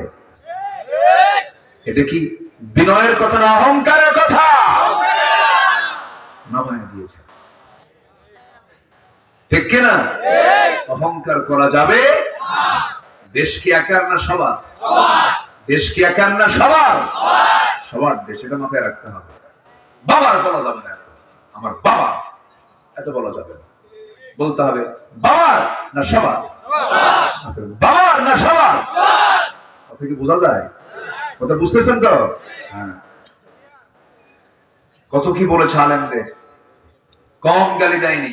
এটা কি বিনয়ের কথা না অহংকারের কথা? নামায় দিয়েছে, ঠিক কিনা? অহংকার করা যাবে? দেশ কি একার না সবার? দেশ কি একার না সবার? সবার দেশ, এটা মাথায় রাখতে হবে। বাবার বলা যাবে না, আমার বাবা এত বলা যাবে না। বলতে হবে বাবার না সবার? বাবার না সবার? কথা কি বোঝা যায়? কথা বুঝতেছেন তো? হ্যাঁ। কত কি বলেছে আলেমদের, কম গালি দেয়নি।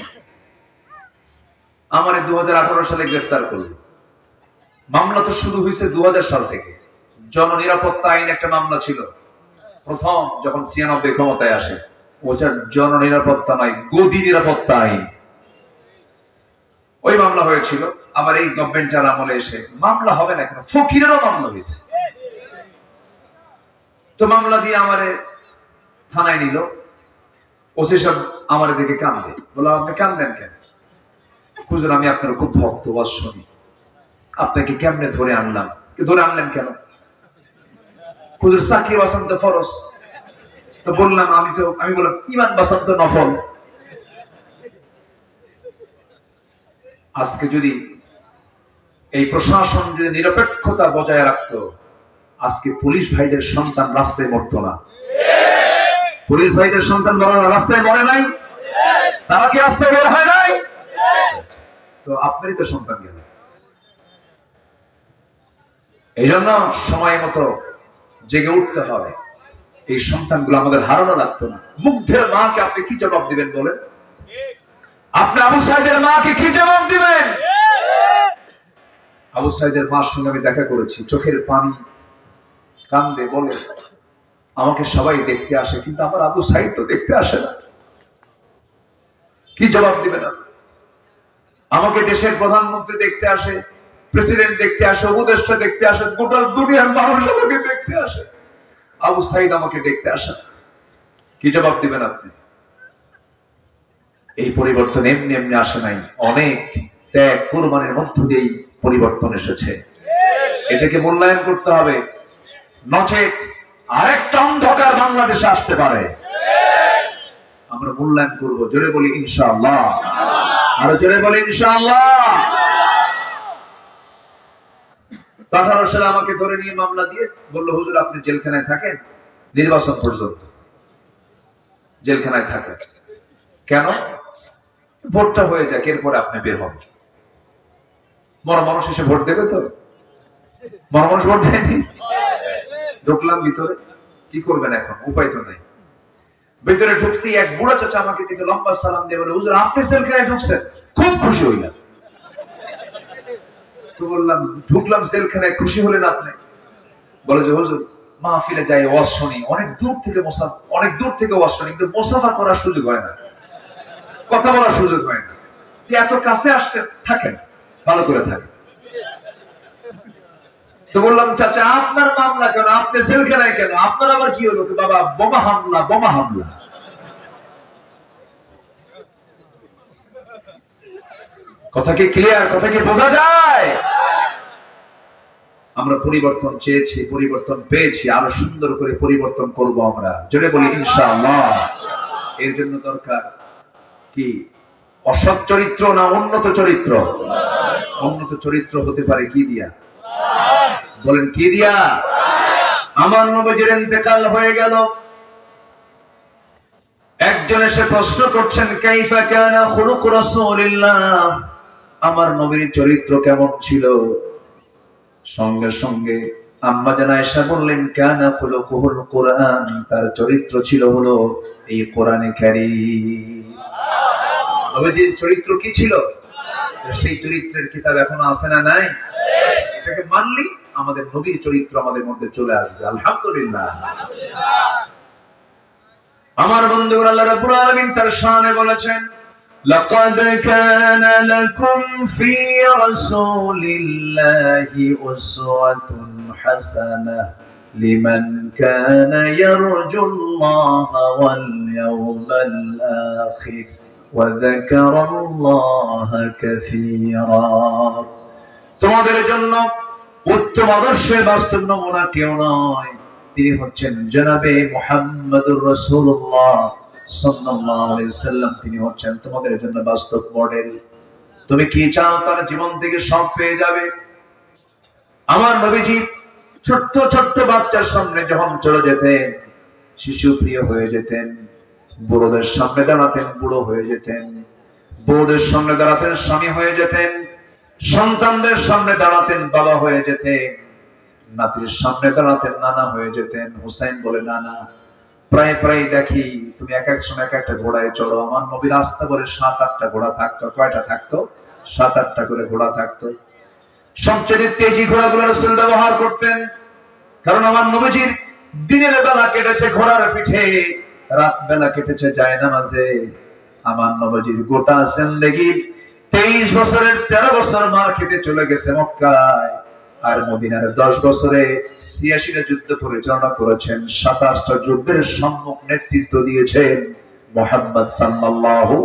আমার 2018 সালে গ্রেফতার করল। মামলা তো শুরু হয়েছে 2000 সাল থেকে। জননিরাপত্তা আইন একটা মামলা ছিল প্রথম, যখন 96 ক্ষমতায় আসে। ওটা জননিরাপত্তা নয়, গদি নিরাপত্তা আইন। ওই মামলা হয়েছিল। আবার এই গভর্নমেন্টের আমলে এসে মামলা হবে না কেন? ফকিরেরও মামলা হয়েছে। তো মামলা দিয়ে আমারে থানায় নিল। ওসি সাহেব আমার দিকে কান্দে, বলে আপনি কান্দেন কেন? হুজুর আমি আপনার খুব ভক্ত, ওয়াজ শুনি, আপনাকে কেমনে ধরে আনলাম। ধরে আনলেন কেন? হুজুর চাকরি বাঁচান তো ফরজ। তো বললাম, আমি বললাম ইমান বাঁচান তো নফল। আজকে যদি এই প্রশাসন যদি নিরপেক্ষতা বজায় রাখতো, আজকে পুলিশ ভাইদের সন্তান রাস্তায় মরতো না। পুলিশ ভাইদের সন্তান রাস্তায় মরে নাই, তারা কি রাস্তায় বের হয় নাই? তো আপনারই তো সন্তান গেল। এই জন্য সময় মতো জেগে উঠতে হবে। এই সন্তানগুলো আমাদের হারানো লাগতো না। মুগ্ধের মাকে আপনি কি জবাব দিবেন বলেন? আপনি আবু সাইদের মাকে কি জবাব দিবেন? আবু সাইদের মার সঙ্গে আমি দেখা করেছি, চোখের পানি কান্দে, বলে আমাকে সবাই দেখতে আসে, কিন্তু আমার আবু সাইদ তো দেখতে আসে না। কি জবাব দিবেন? আমাকে দেশের প্রধানমন্ত্রী দেখতে আসে, প্রেসিডেন্ট দেখতে আসে, উপদেষ্টা দেখতে আসে, গোটা দুনিয়ার মানুষ আমাকে দেখতে আসে, আবু সাইদ আমাকে দেখতে আসে। কি জবাব দিবেন আপনি? এই পরিবর্তন এমনি এমনি আসে নাই, অনেক ত্যাগ কুরবানির মধ্য দিয়েই পরিবর্তন এসেছে। এটাকে মূল্যায়ন করতে হবে, নচেত আরেকটা অন্ধকার বাংলাদেশে আসতে পারে। আমরা মূল্যায়ন করব। জোরে বলি ইনশাআল্লাহ, আরো জোরে বলি ইনশাআল্লাহ। 18 সালে আমাকে ধরে নিয়ে মামলা দিয়ে বলল, হুজুর আপনি জেলখানায় থাকেন নির্বাচন পর্যন্ত, জেলখানায় থাকেন। কেন? ভোটটা হয়ে যাক, এরপরে আপনি বের হবেন। মরা মানুষ এসে ভোট দেবে তো? মরা মানুষ ভোট দেয়নি। ঢুকলাম ভিতরে, কি করবেন এখন? উপায় তো নেই। ভিতরে ঢুকতেই এক বুড়া চাচা আমাকে দেখে লম্বা সালাম দিয়ে বলে, হুজুর আপনি জেলখানায় ঢুকছেন? খুব খুশি হইলাম। তো বললাম, ঢুকলাম জেলখানায়, খুশি হলেন আপনি? বলে যে হুজুর মাহফিলে যাই, ওয়াজ শুনি, অনেক দূর থেকে ওয়াজ শুনি, কিন্তু মুসাফা করার সুযোগ হয় না, কথা বলার সুযোগ হয় না। যে এত কাছে আসছেন, থাকেন, ভালো করে থাকেন। তো বললাম, চাচা আপনার মামলা কেন? আপনি জেলখানায় কেন? আপনার আবার কি হলো? বাবা বোমা হামলা। কথা কি ক্লিয়ার? কথা কি বোঝা যায়? আমরা পরিবর্তন চেয়েছি, পরিবর্তন পেয়েছি, আরো সুন্দর করে পরিবর্তন করব আমরা। জোরে বলি ইনশাআল্লাহ। এর জন্য দরকার কি? অসৎ চরিত্র না উন্নত চরিত্র? উন্নত চরিত্র হতে পারে কি দিয়া? বলেন কি দিয়া? আমার নবীর ইন্তেকাল হয়ে গেল, একজন এসে প্রশ্ন করছেন, কাইফা কানা খুলুক রাসূলিল্লাহ, আমার নবীর চরিত্র কেমন ছিল? সঙ্গে সঙ্গে আম্মা জান আয়েশা বললেন, কানা খুলুকুল কুরআন, তার চরিত্র ছিল হলো এই কোরআনে কারীম। নবীর চরিত্র কি ছিল? সেই চরিত্রের কিতাব এখনো আছে না নাই? এটাকে মানলি আমাদের নবীর চরিত্র আমাদের মধ্যে চলে আসবে। আলহামদুলিল্লাহ। আমার বন্ধুরা, আল্লাহ রাব্বুল আলামিন তার শানে বলেছেন, লাকাদ কানা লাকুম ফি রাসূলিল্লাহি উসওয়াতুন হাসানাহ লিমান কানা ইয়ারজুল্লাহা ওয়াল ইয়াওমাল আখির ওয়া যাকারাল্লাহা কাসীরা। তোমাদের জন্য উত্তম আদর্শের বাস্তব নমুনা কেউ নয়, তিনি হচ্ছেন জনাবে মুহাম্মদুর রাসূলুল্লাহ সাল্লাল্লাহু আলাইহি সাল্লাম। তিনি হচ্ছেন তোমাদের জন্য বাস্তব মডেল। তুমি কি চাও? তার জীবন থেকে সব পেয়ে যাবে। আমার নবীজি ছোট্ট ছোট্ট বাচ্চার সামনে যখন চলে যেতেন, শিশু প্রিয় হয়ে যেতেন। বুড়োদের সামনে দাঁড়াতেন, বুড়ো হয়ে যেতেন। বউদের সামনে দাঁড়াতেন, স্বামী হয়ে যেতেন। সন্তানদের সামনে দাঁড়াতেন, বাবা হয়ে যেতেন। নাতির সামনে দাঁড়াতেন, নানা হয়ে যেতেন। হুসাইন বলে, নানা প্রায় প্রায় দেখি তুমি এক এক সময় এক একটা ঘোড়ায় চড়ো। আমার নবীর রাস্তা বলে 7-8টা ঘোড়া থাকতো। কয়টা থাকতো? 7-8টা করে ঘোড়া থাকতো। সবচেয়ে তেজি ঘোড়াগুলো রাসূল ব্যবহার করতেন, কারণ আমার নবীজির দিনের বেলা কেটেছে ঘোড়ার পিঠে, রাত বেলা কেটেছে জায়নামাজে। আমার নবীজির গোটা জিন্দেগি 23 বছরের 13 বছর মার খেতে চলে গেছে মক্কায়, আর মদিনার 10 বছরে 86টা যুদ্ধ পরিচালনা করেছেন। 27টা যুদ্ধের সম্মুখ নেতৃত্ব দিয়েছেন মুহাম্মদ সাল্লাল্লাহু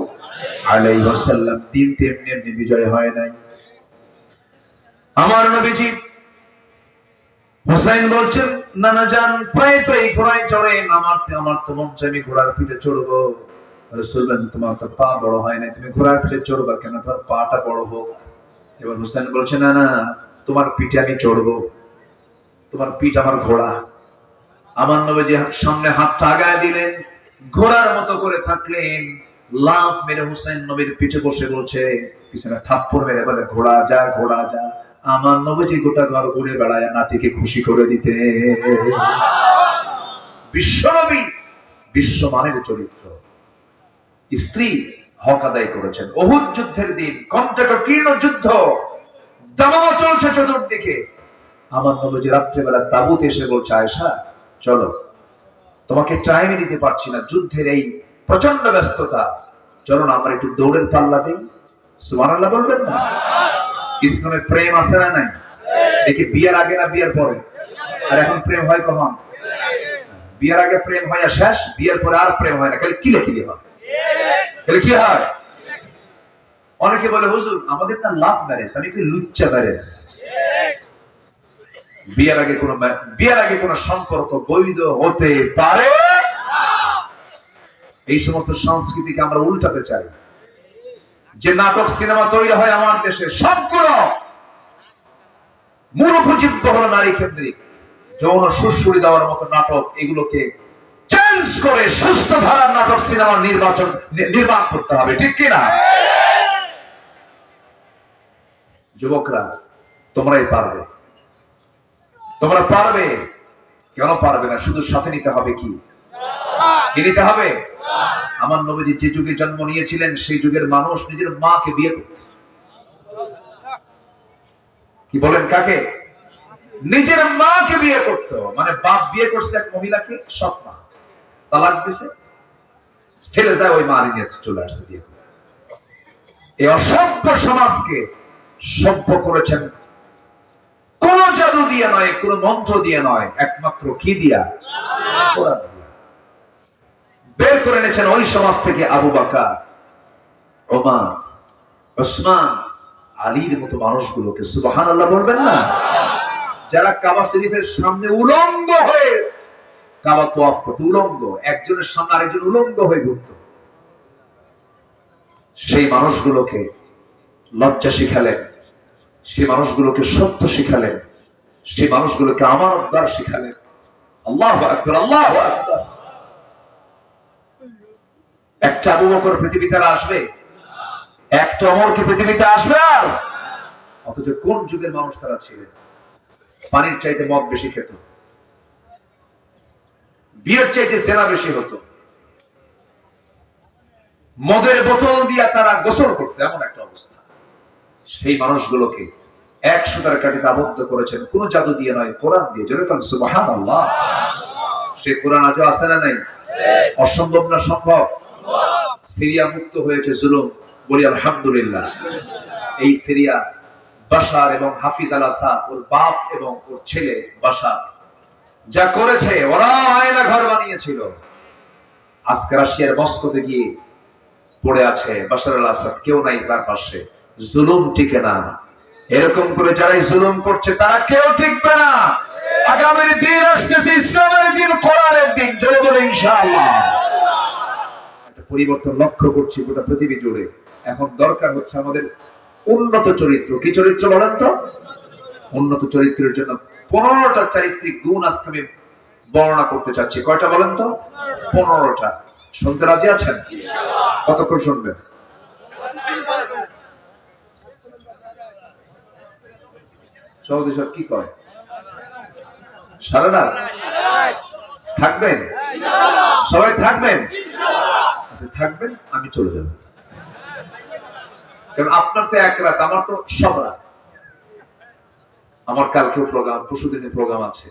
আলাইহি ওয়াসাল্লাম। দিন তেমনি এমনি বিজয় হয় নাই। আমার নবীজি হুসাইন বলছেন, নানা জান প্রায় প্রায় ঘোড়ায় চড়েন। আমার তো মন চাই আমি ঘোড়ার পিঠে চড়বো। রাসূল বলেন, তোমার তো পা বড় হয় না, তুমি ঘোড়ার পিঠে চড়বা কেন? তোমার পাটা বড় হোক। এবার হুসাইন বলছে, না না, তোমার পিঠে আমি চড়বো। তোমার পিঠ আমার ঘোড়া। আমার নবীজি সামনে হাতটা আগায় দিলেন, ঘোড়ার মতো করে থাকলেন, লাফ মেরে হুসাইন নবীর পিঠে বসে বলছে, পিছনে থাপ্পড় মেরে বলে, ঘোড়া যা ঘোড়া যা। আমার নবীজি গোটা ঘর ঘুরে বেড়ায় নাতিকে খুশি করে দিতে। বিশ্বনবী বিশ্বমানের চরিত্র। স্ত্রী হক আদায় করেছেন। উহুদ যুদ্ধের দিন কণ্টকীর্ণ যুদ্ধ, দামামা চলছে চতুর্দিকে। আমার নবীজি রাত্রেবেলা তাবুতে এসে বলছে, আয়েশা চলো, তোমাকে টাইম দিতে পারছি না, যুদ্ধের এই প্রচন্ড ব্যস্ততা, চলো না আমরা একটু দৌড়ের পাল্লা দিই। সুবহানাল্লাহ বলবেন না? ইসলামে প্রেম আছে না নাই? দেখি বিয়ের আগে না বিয়ের পরে? আর এখন প্রেম হয় কখন? বিয়ের আগে প্রেম হয় শেষ, বিয়ের পরে আর প্রেম হয় না, খালি কিলে কিলে হয়। কি হয়? অনেকে বলে, হুজুর আমাদের না লাভ ম্যারেজ, আমি কি লুচ্চা ম্যারেজ। বিয়ের আগে কোন সম্পর্ক বৈধ হতে পারে? এই সমস্ত সংস্কৃতিকে আমরা উল্টাতে চাই। যে নাটক সিনেমা তৈরি হয় আমার দেশে, সবগুলো মূল উপজীব্য হলো নারী কেন্দ্রিক, যৌন সুশ্রুতি দেওয়ার মতো নাটক। এগুলোকে চেঞ্জ করে সুস্থ ধারার নাটক সিনেমা নির্মাণ করতে হবে, ঠিক কিনা? যুবকরা তোমরাই পারবে, তোমরা পারবে। কেন পারবে না? শুধু সাথে নিতে হবে কি নিতে হবে? আমার নবীজি যে যুগে জন্ম নিয়েছিলেন, সেই যুগের মানুষ নিজের মাকে বিয়ে করত। কি বলেন? কাকে? নিজের মাকে বিয়ে করত। মানে বাপ বিয়ে করছে এক মহিলাকে, সৎ মা, তালাক দিছে, ছেলে যায় ওই মা নিয়ে চলে আসছে বিয়ে করে। এই অসভ্য সমাজকে সভ্য করেছেন কোন জাদু দিয়ে নয়, কোন মন্ত্র দিয়ে নয়, একমাত্র কি দিয়া? কোরআন দিয়া। বের করে এনেছেন ওই সমাজ থেকে আবু বকর, ওমর, ওসমান, আলীর মতো মানুষগুলোকে। সুবহানাল্লাহ বলবেন না? যারা কাবা শরীফের সামনে উলঙ্গ হয়ে কাবা তওয়াফ করত, উলঙ্গ, একজনের সামনে আরেকজন উলঙ্গ হয়ে ঘুরত। সেই মানুষগুলোকে লজ্জা শিখালেন, সেই মানুষগুলোকে সত্য শিখালেন, সেই মানুষগুলোকে আমানতদার শিখালেন। আল্লাহু আকবার, আল্লাহু আকবার। একটা আবু বকর পৃথিবীতে আসবে? একটা ওমর কি পৃথিবীতে আসবে? অথচ কোন যুগের মানুষ তারা ছিলেন? পানির চাইতে মদ বেশি খেত, বিয়ের চাইতে জেনা বেশি হতো, মদের বোতল দিয়ে তারা গোসল করতো, এমন একটা অবস্থা। সেই মানুষগুলোকে 100টার কাঠিতে আবদ্ধ করেছেন কোন জাদু দিয়ে নয়, কোরআন দিয়ে। জোরে বলেন সুবহানাল্লাহ। সেই কোরআন আজও আছে না নাই? অসম্ভব না সম্ভব? সিরিয়া মুক্ত হয়েছে জুলুম, বলি আলহামদুলিল্লাহ। এই সিরিয়া বাশার এবং হাফিজ আল আসাদ, ওর বাপ এবং ওর ছেলে বাশার যা করেছে, ওরা আয়না ঘর বানিয়েছিল। আজকে রাশিয়ার মস্কোতে গিয়ে পড়ে আছে বাশার আল আসাদ, কেউ নাই তার পাশে। জুলুম টিকে না। এরকম করে যারাই জুলুম করছে তারা কেউ টিকবে না। আগামী দিন আসতেছে, ইসলামের দিন, কোরআনের দিন। জোরে বলে ইনশাআল্লাহ। একটা পরিবর্তন লক্ষ্য করছি গোটা পৃথিবী জুড়ে। এখন দরকার হচ্ছে আমাদের উন্নত চরিত্র। কি চরিত্র বলেন তো? উন্নত চরিত্রের জন্য 15টা চারিত্রিক গুণ আজকে আমি বর্ণনা করতে চাচ্ছি। কয়টা বলেন তো? 15টা। শুনতে রাজি আছেন? কতক্ষণ শুনবেন? সৌদি সব কি কয়? সারা রাত থাকবেন? সবাই থাকবেন? আচ্ছা থাকবেন, আমি চলে যাব। কারণ আপনার তো এক রাত, আমার তো সব রাত। আমার কালকেও প্রোগ্রাম, পরশুদিনের প্রোগ্রাম আছে।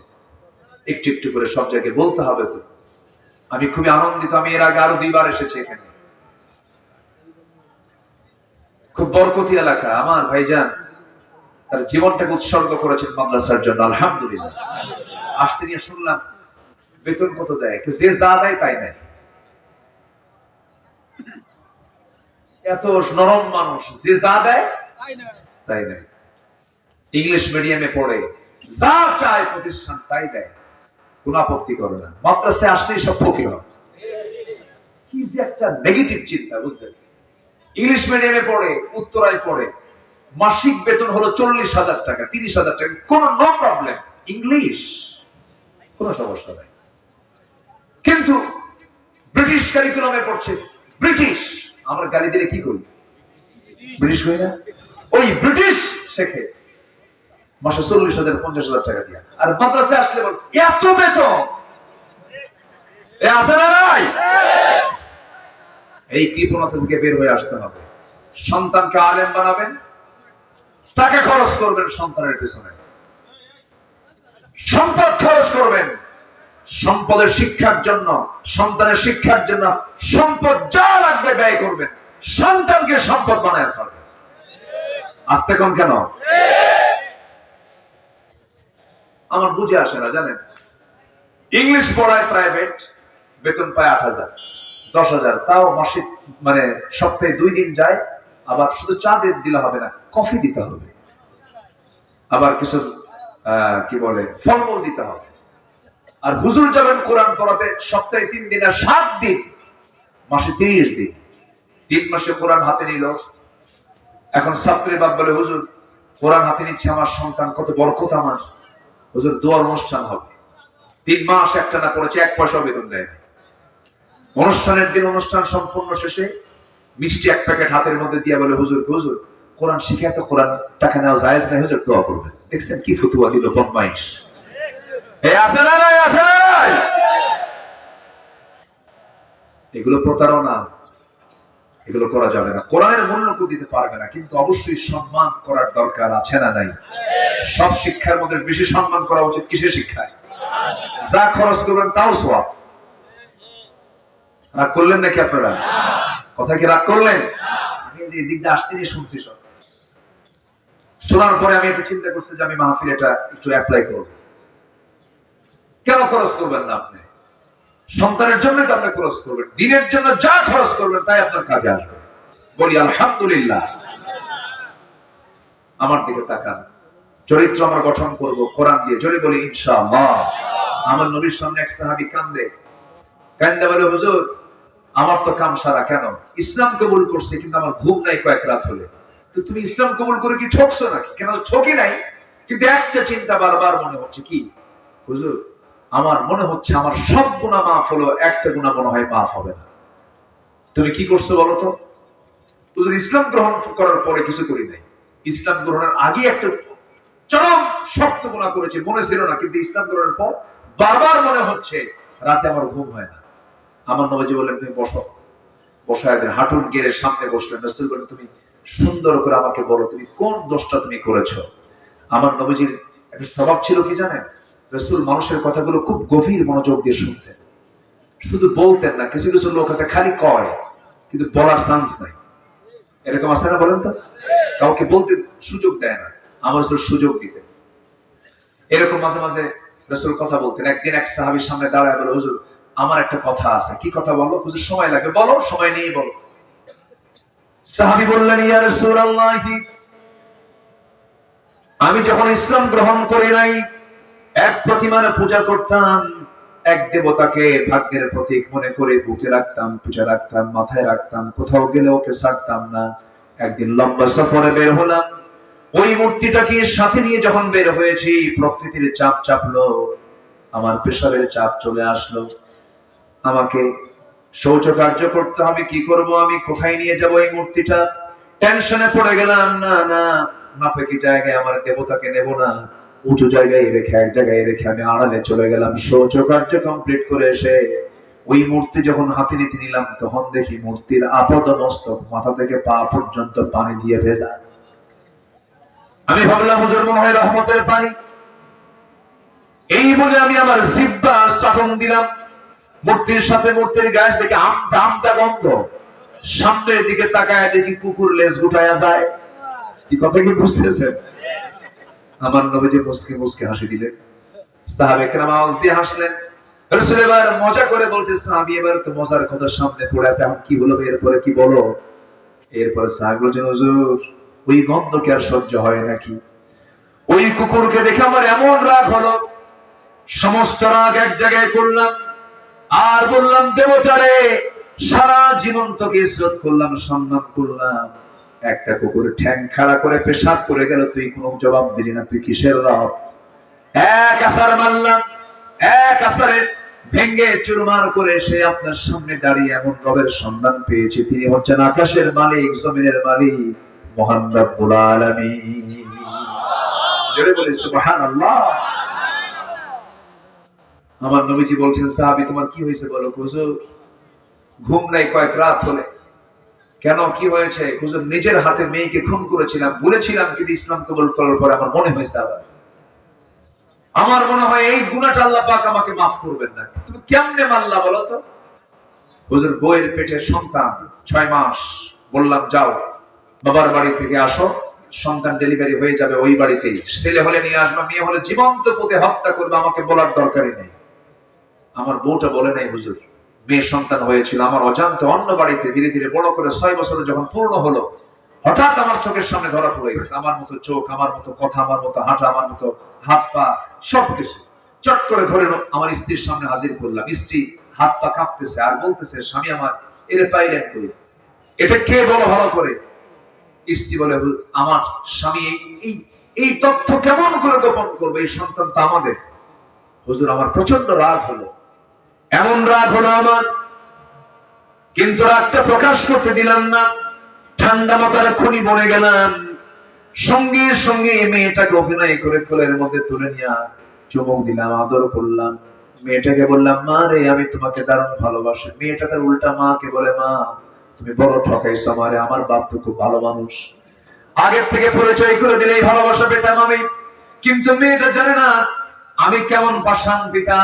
একটু একটু করে সব জায়গায় বলতে হবে তো। আমি খুবই আনন্দিত, আমি এর আগে আরো 2 বার এসেছি এখানে। খুব বরকতি এলাকা। আমার ভাইজান তার জীবনটাকে উৎসর্গ করেছেন মাদ্রাসার জন্য, আলহামদুলিল্লাহ। আসতে নিয়ে শুনলাম বেতন কত দেয়, যে যা দেয় তাই নেয়। এত নরম মানুষ, যে যা দেয় তাই নেয়। ইংলিশ মিডিয়ামে পড়ে, যা চায় প্রতিষ্ঠান তাই দেয়, কোন আপত্তি করে না। মাদ্রাসায় আসলেই সব ফকির হয়। কি যে একটা নেগেটিভ চিন্তা, বুঝলেন? ইংলিশ মিডিয়ামে পড়ে, উত্তরায় পড়ে, মাসিক বেতন হলো 40,000 টাকা, 30,000 টাকা, কোন নো প্রবলেম। ইংলিশ, কোনো সমস্যা নাই। কিন্তু ব্রিটিশ কারিকুলামে পড়ছে, ব্রিটিশ। আমরা গালি দিলে কি করি? ব্রিটিশ করি না? ওই ব্রিটিশ শেখে মাসে 40,000 50,000 টাকা দিয়া, আর মাদ্রাসায় আসলে বল এত বেতন। আছে না নাই? এই কৃপণতা থেকে বের হয়ে আসতে হবে। সন্তানকে আলেম বানাবেন, টাকা খরচ করবেন সন্তানের পেছনে, সম্পদ খরচ করবেন সম্পদের শিক্ষার জন্য, সন্তানের শিক্ষার জন্য সম্পদ যা লাগবে ব্যয় করবেন, সন্তানকে সম্পদ বানায় ছাড়বেন। আসতে কম কেন? আমার বুঝে আসে না জানেন, ইংলিশ পড়ায় প্রাইভেট, বেতন পায় 8,000 10,000, তাও মাসিক মানে সপ্তাহে 2 দিন যায়। আবার শুধু চা দিলে হবে না, কফি দিতে হবে, আবার কিছু কি বলে ফলমূল দিতে হবে। আর হুজুর যাবেন কোরআন পড়াতে সপ্তাহে 3 দিন আর 7 দিন, মাসে 30 দিন। 3 মাসে কোরআন হাতে নিল। এখন ছাত্রী বাপ বলে হুজুর কোরআন হাতে নিচ্ছে আমার সন্তান, কত বরকত আমার। হুজুর দোয়ার অনুষ্ঠান হবে, 3 মাস একটানা পড়েছে, 1 পয়সা বেতন দেয়। অনুষ্ঠানের দিন অনুষ্ঠান সম্পূর্ণ শেষে মিষ্টি 1 প্যাকেট হাতের মধ্যে দিয়ে বলে হুজুর হুজুর কোরআন শিখে তো কোরআন টাকা নেওয়া জায়েজ নাই, হুজুর দোয়া করবেন। দেখছেন কি ফতুয়া দিল বদমাইশ। আছে না নাই? আছে না নাই? এগুলো প্রতারণা, এগুলো করা যাবে না। কোরআনের মূল্য কেউ দিতে পারবে না, কিন্তু অবশ্যই সম্মান করার দরকার আছে না নাই? সব শিক্ষার মধ্যে বেশি সম্মান করা উচিত কিসের শিক্ষায়? যা খরচ করবেন তাও সওয়াব। রাগ করলেন নাকি আপনারা? কথা কি রাগ করলেন? আমি এই দিকটা আসতে নিয়ে শুনছি সব। শোনার পরে আমি একটা চিন্তা করছি যে আমি মাহফিল এটা একটু অ্যাপ্লাই করব। কেন খরচ করবেন না আপনি? সন্তানের জন্য তো আপনি খরচ করবেন, দিনের জন্য যা খরচ করবেন তাই আপনার কাজে আসবে। বলি আলহামদুলিল্লাহ। আমার দিকে তাকান, চরিত্র আমরা গঠন করব কোরআন দিয়ে, জোরে বলি ইনশাআল্লাহ। আমার নবীর সামনে এক সাহাবী কান্দে বলে হুজুর আমার তো কাম সারা, কেন ইসলাম কবুল করছে কিন্তু আমার ঘুম নাই কয়েক রাত হলে। তো তুমি ইসলাম কবুল করে কি ঠকছো নাকি? কেন ঠকি নাই, কিন্তু একটা চিন্তা বারবার মনে হচ্ছে, কি হুজুর আমার মনে হচ্ছে আমার সব গুনাহ মাফ হলো, একটা গুনাহ মনে হয় মাফ হবে না। তুমি কি করছো বলো তো? হুজুর ইসলাম গ্রহণ করার পরে কিছু করি নাই, ইসলাম গ্রহণের আগে একটা চরম শক্ত গুনাহ করেছি, মনে ছিল না, কিন্তু ইসলাম গ্রহণের পর বারবার মনে হচ্ছে, রাতে আমার ঘুম হয় না। আমার নবীজি বললেন তুমি বসো, বসায় দেন, হাঁটুর গেড়ে সামনে বসলেন। রাসূল বললেন তুমি সুন্দর করে আমাকে বলো তুমি কোন দোষটা তুমি করেছো। আমার নবীজির একটা স্বভাব ছিল কি জানেন? রাসূল মানুষের কথাগুলো খুব গভীর মনোযোগ দিয়ে শুনতেন, শুধু বলতেন না। কিছু কিছু লোক আছে খালি কয় কিন্তু বলার চান্স নাই, এরকম আছে না বলেন তো? কাউকে বলতে সুযোগ দেয় না, আমার রাসূল সুযোগ দিতেন। এরকম মাঝে মাঝে রাসূল কথা বলতেন। একদিন এক সাহাবীর সামনে দাঁড়ায় বলে হুজুর আমার একটা কথা আছে। কি কথা বলবো? হুজুর সময় লাগবে, বলো, সময় নেই বলো। সাহাবী বললেন ইয়া রাসূলুল্লাহ আমি যখন ইসলাম গ্রহণ করি নাই এক প্রতিমার পূজা করতাম, এক দেবতাকে ভাগ্যের প্রতীক মনে করে বুকে রাখতাম, পূজা রাখতাম, মাথায় রাখতাম, কোথাও গেলে ওকে ছাড়তাম না। একদিন লম্বা সফরে বের হলাম, ওই মূর্তিটাকে সাথে নিয়ে যখন বের হয়েছি প্রকৃতির চাপ চাপলো, আমার প্রেসারের চাপ চলে আসলো, আমাকে শৌচ কার্য করতে হবে, কি করব আমি, কোথায় নিয়ে যাব এই মূর্তিটা? টেনশনে পড়ে গেলাম, না না নাপাকি জায়গায় আমার দেবতাকে নেব না, উঁচু জায়গায় রেখে এক জায়গায় রেখে আমি আড়ালে চলে গেলাম। শৌচ কার্য কমপ্লিট করে এসে ওই মূর্তি যখন হাতে নিতে নিলাম তখন দেখি মূর্তির আপাত মস্তক মাথা থেকে পা পর্যন্ত পানি দিয়ে ভেজা। আমি ভাবলাম হুজুর মনে হয় রহমতের পানি। এই বলে আমি আমার জিহ্বা চাটন দিলাম মূর্তির সাথে, মূর্তির গায়ে দেখি আমতা আমতা গন্ধ। সামনের দিকে তাকায় দেখি কুকুর লেজ গুটায়া যায়। কি কথা কি বুঝতেছেন? আমার নবীজি মুস্কি মুস্কি হাসি দিলেন, সাহাবে কেরাম আওয়াজ দিয়ে হাসলেন। রাসূল এবার মজা করে বলছে সাহাবী এবার তো মজার কথা সামনে পড়ে আছে, এখন কি হলো এরপরে কি বলো? এরপরে সাহাবী বলছেন হুজুর ওই গন্ধ কি আর সহ্য হয় নাকি? ওই কুকুরকে দেখে আমার এমন রাগ হলো, সমস্ত রাগ এক জায়গায় করলাম আর বললাম দেবতারে সারা জীবন তোকে ইজ্জত করলাম, সম্মান করলাম, একটা কুকুর ঠ্যাং খাড়া করে পেশাব করে গেল, তুই কোনো জবাব দিলি না, তুই কিসের রব? এক আসার মারলাম, এক আসারে ভেঙ্গে চুরমার করে সে আপনার সামনে দাঁড়িয়ে এমন রবের সন্ধান পেয়েছে, তিনি হচ্ছেন আকাশের মালিক, জমিনের মালিক, মহান রব্বুল আলামিন। জোরে বলি সুবহানাল্লাহ। আমার নবীজি বলছেন, সাহাবী তোমার কি হয়েছে বলো। হুজুর ঘুম নাই কয়েক রাত হলে। কেন, কি হয়েছে? হুজুর নিজের হাতে মেয়েকে খুন করেছিলাম, বলেছিলাম কিন্তু ইসলাম কবুল করার পরে আমার মনে হয়েছে আবার, আমার মনে হয় এই গুনাহটা আল্লাহ পাক আমাকে মাফ করবেন না। তুমি কেমনে মানলা বলো তো? হুজুর বইয়ের পেটে সন্তান 6 মাস, বললাম যাও বাবার বাড়ি থেকে আসো, সন্তান ডেলিভারি হয়ে যাবে ওই বাড়িতেই, ছেলে হলে নিয়ে আসবা, মেয়ে হলে জীবন্ত পুঁতে হত্যা করবে, আমাকে বলার দরকারই নেই। আমার বউটা বলে নাই হুজুর, মেয়ের সন্তান হয়েছিল আমার অজান্তে অন্য বাড়িতে, ধীরে ধীরে বড় করে 6 বছরে যখন পূর্ণ হলো, হঠাৎ আমার চোখের সামনে ধরা পড়ে গেছে। আমার মতো চোখ, আমার মতো কথা, আমার মতো হাঁটা, আমার মতো হাত পা, সবকিছু চট করে ধরে আমার স্ত্রীর সামনে হাজির করলাম। স্ত্রী হাত পা কাঁপতেছে আর বলতেছে, স্বামী আমার এর পাইলেন কই, এটা কে বলো ভালো করে। স্ত্রী বলে, আমার স্বামী এই তথ্য কেমন করে গোপন করবে, এই সন্তান তো আমাদের। হুজুর আমার প্রচন্ড রাগ হলো, এমন রাগ হলো আমার, কিন্তু রাগটা প্রকাশ করতে দিলাম না, ঠান্ডা মাথায় খুনি বনে গেলাম। সঙ্গে সঙ্গে মেয়েটাকে অভিনয় করে কোলের মধ্যে তুলে নিয়ে চুমুক দিলাম, আদর করলাম। মেয়েটাকে বললাম, মা রে আমি তোমাকে দারুণ ভালোবাসি। মেয়েটা তার উল্টা মাকে বলে, মা তুমি বড় ঠকাইছো আমারে, আমার বাপ তো খুব ভালো মানুষ, আগের থেকে পরিচয় করে দিলেই ভালোবাসা পেতাম আমি। কিন্তু মেয়েটা জানে না আমি কেমন পাষাণ পিতা।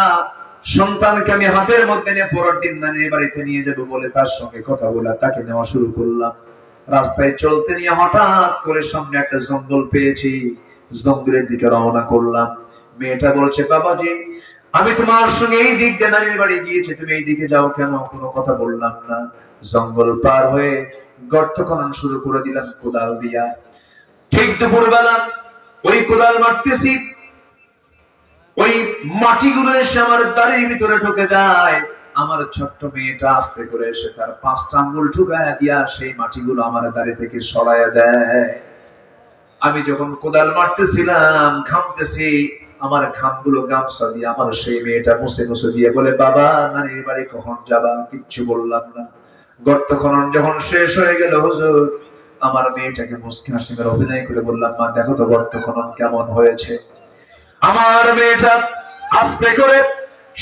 সন্তানকে আমি হাতের মধ্যে নিয়ে পরের দিন নানির বাড়িতে নিয়ে যাবো বলে তার সঙ্গে কথা বলে তাকে নেওয়া শুরু করলাম। রাস্তায় চলতে নিয়ে হঠাৎ করে সামনে একটা জঙ্গল পেয়েছি, জঙ্গলের দিকে রওনা করলাম। মেয়েটা বলছে, বাবাজি আমি তোমার সঙ্গে এই দিক দিয়ে নানির বাড়ি গিয়েছি, তুমি এই দিকে যাও কেন? কোনো কথা বললাম না। জঙ্গল পার হয়ে গর্ত খনন শুরু করে দিলাম কোদাল দিয়া। ঠিক দুপুরবেলা ওই কোদাল মারতেছি, ওই মাটিগুলো এসে আমার দাড়ির ভিতরে ঢুকে যায়। আমার ছোট্ট মেয়েটা আস্তে করে এসে তার 5টা আঙ্গুল ঢুকায়া দিয়া সেই মাটিগুলো আমার দাড়ি থেকে সরাইয়া দেয়। আমি যখন কোদাল মারতেছিলাম ঘামতেছি, আমার ঘামগুলো গামছা দিয়ে আমার সেই মেয়েটা মুছে মুছে দিয়ে বলে, বাবা নানির বাড়ি কখন যাবা? কিচ্ছু বললাম না। গর্ত খনন যখন শেষ হয়ে গেল হুজুর, আমার মেয়েটাকে মুচকি হাসি মেরে অভিনয় করে বললাম, মা দেখো তো গর্ত খনন কেমন হয়েছে। আমার মেয়েটা আস্তে করে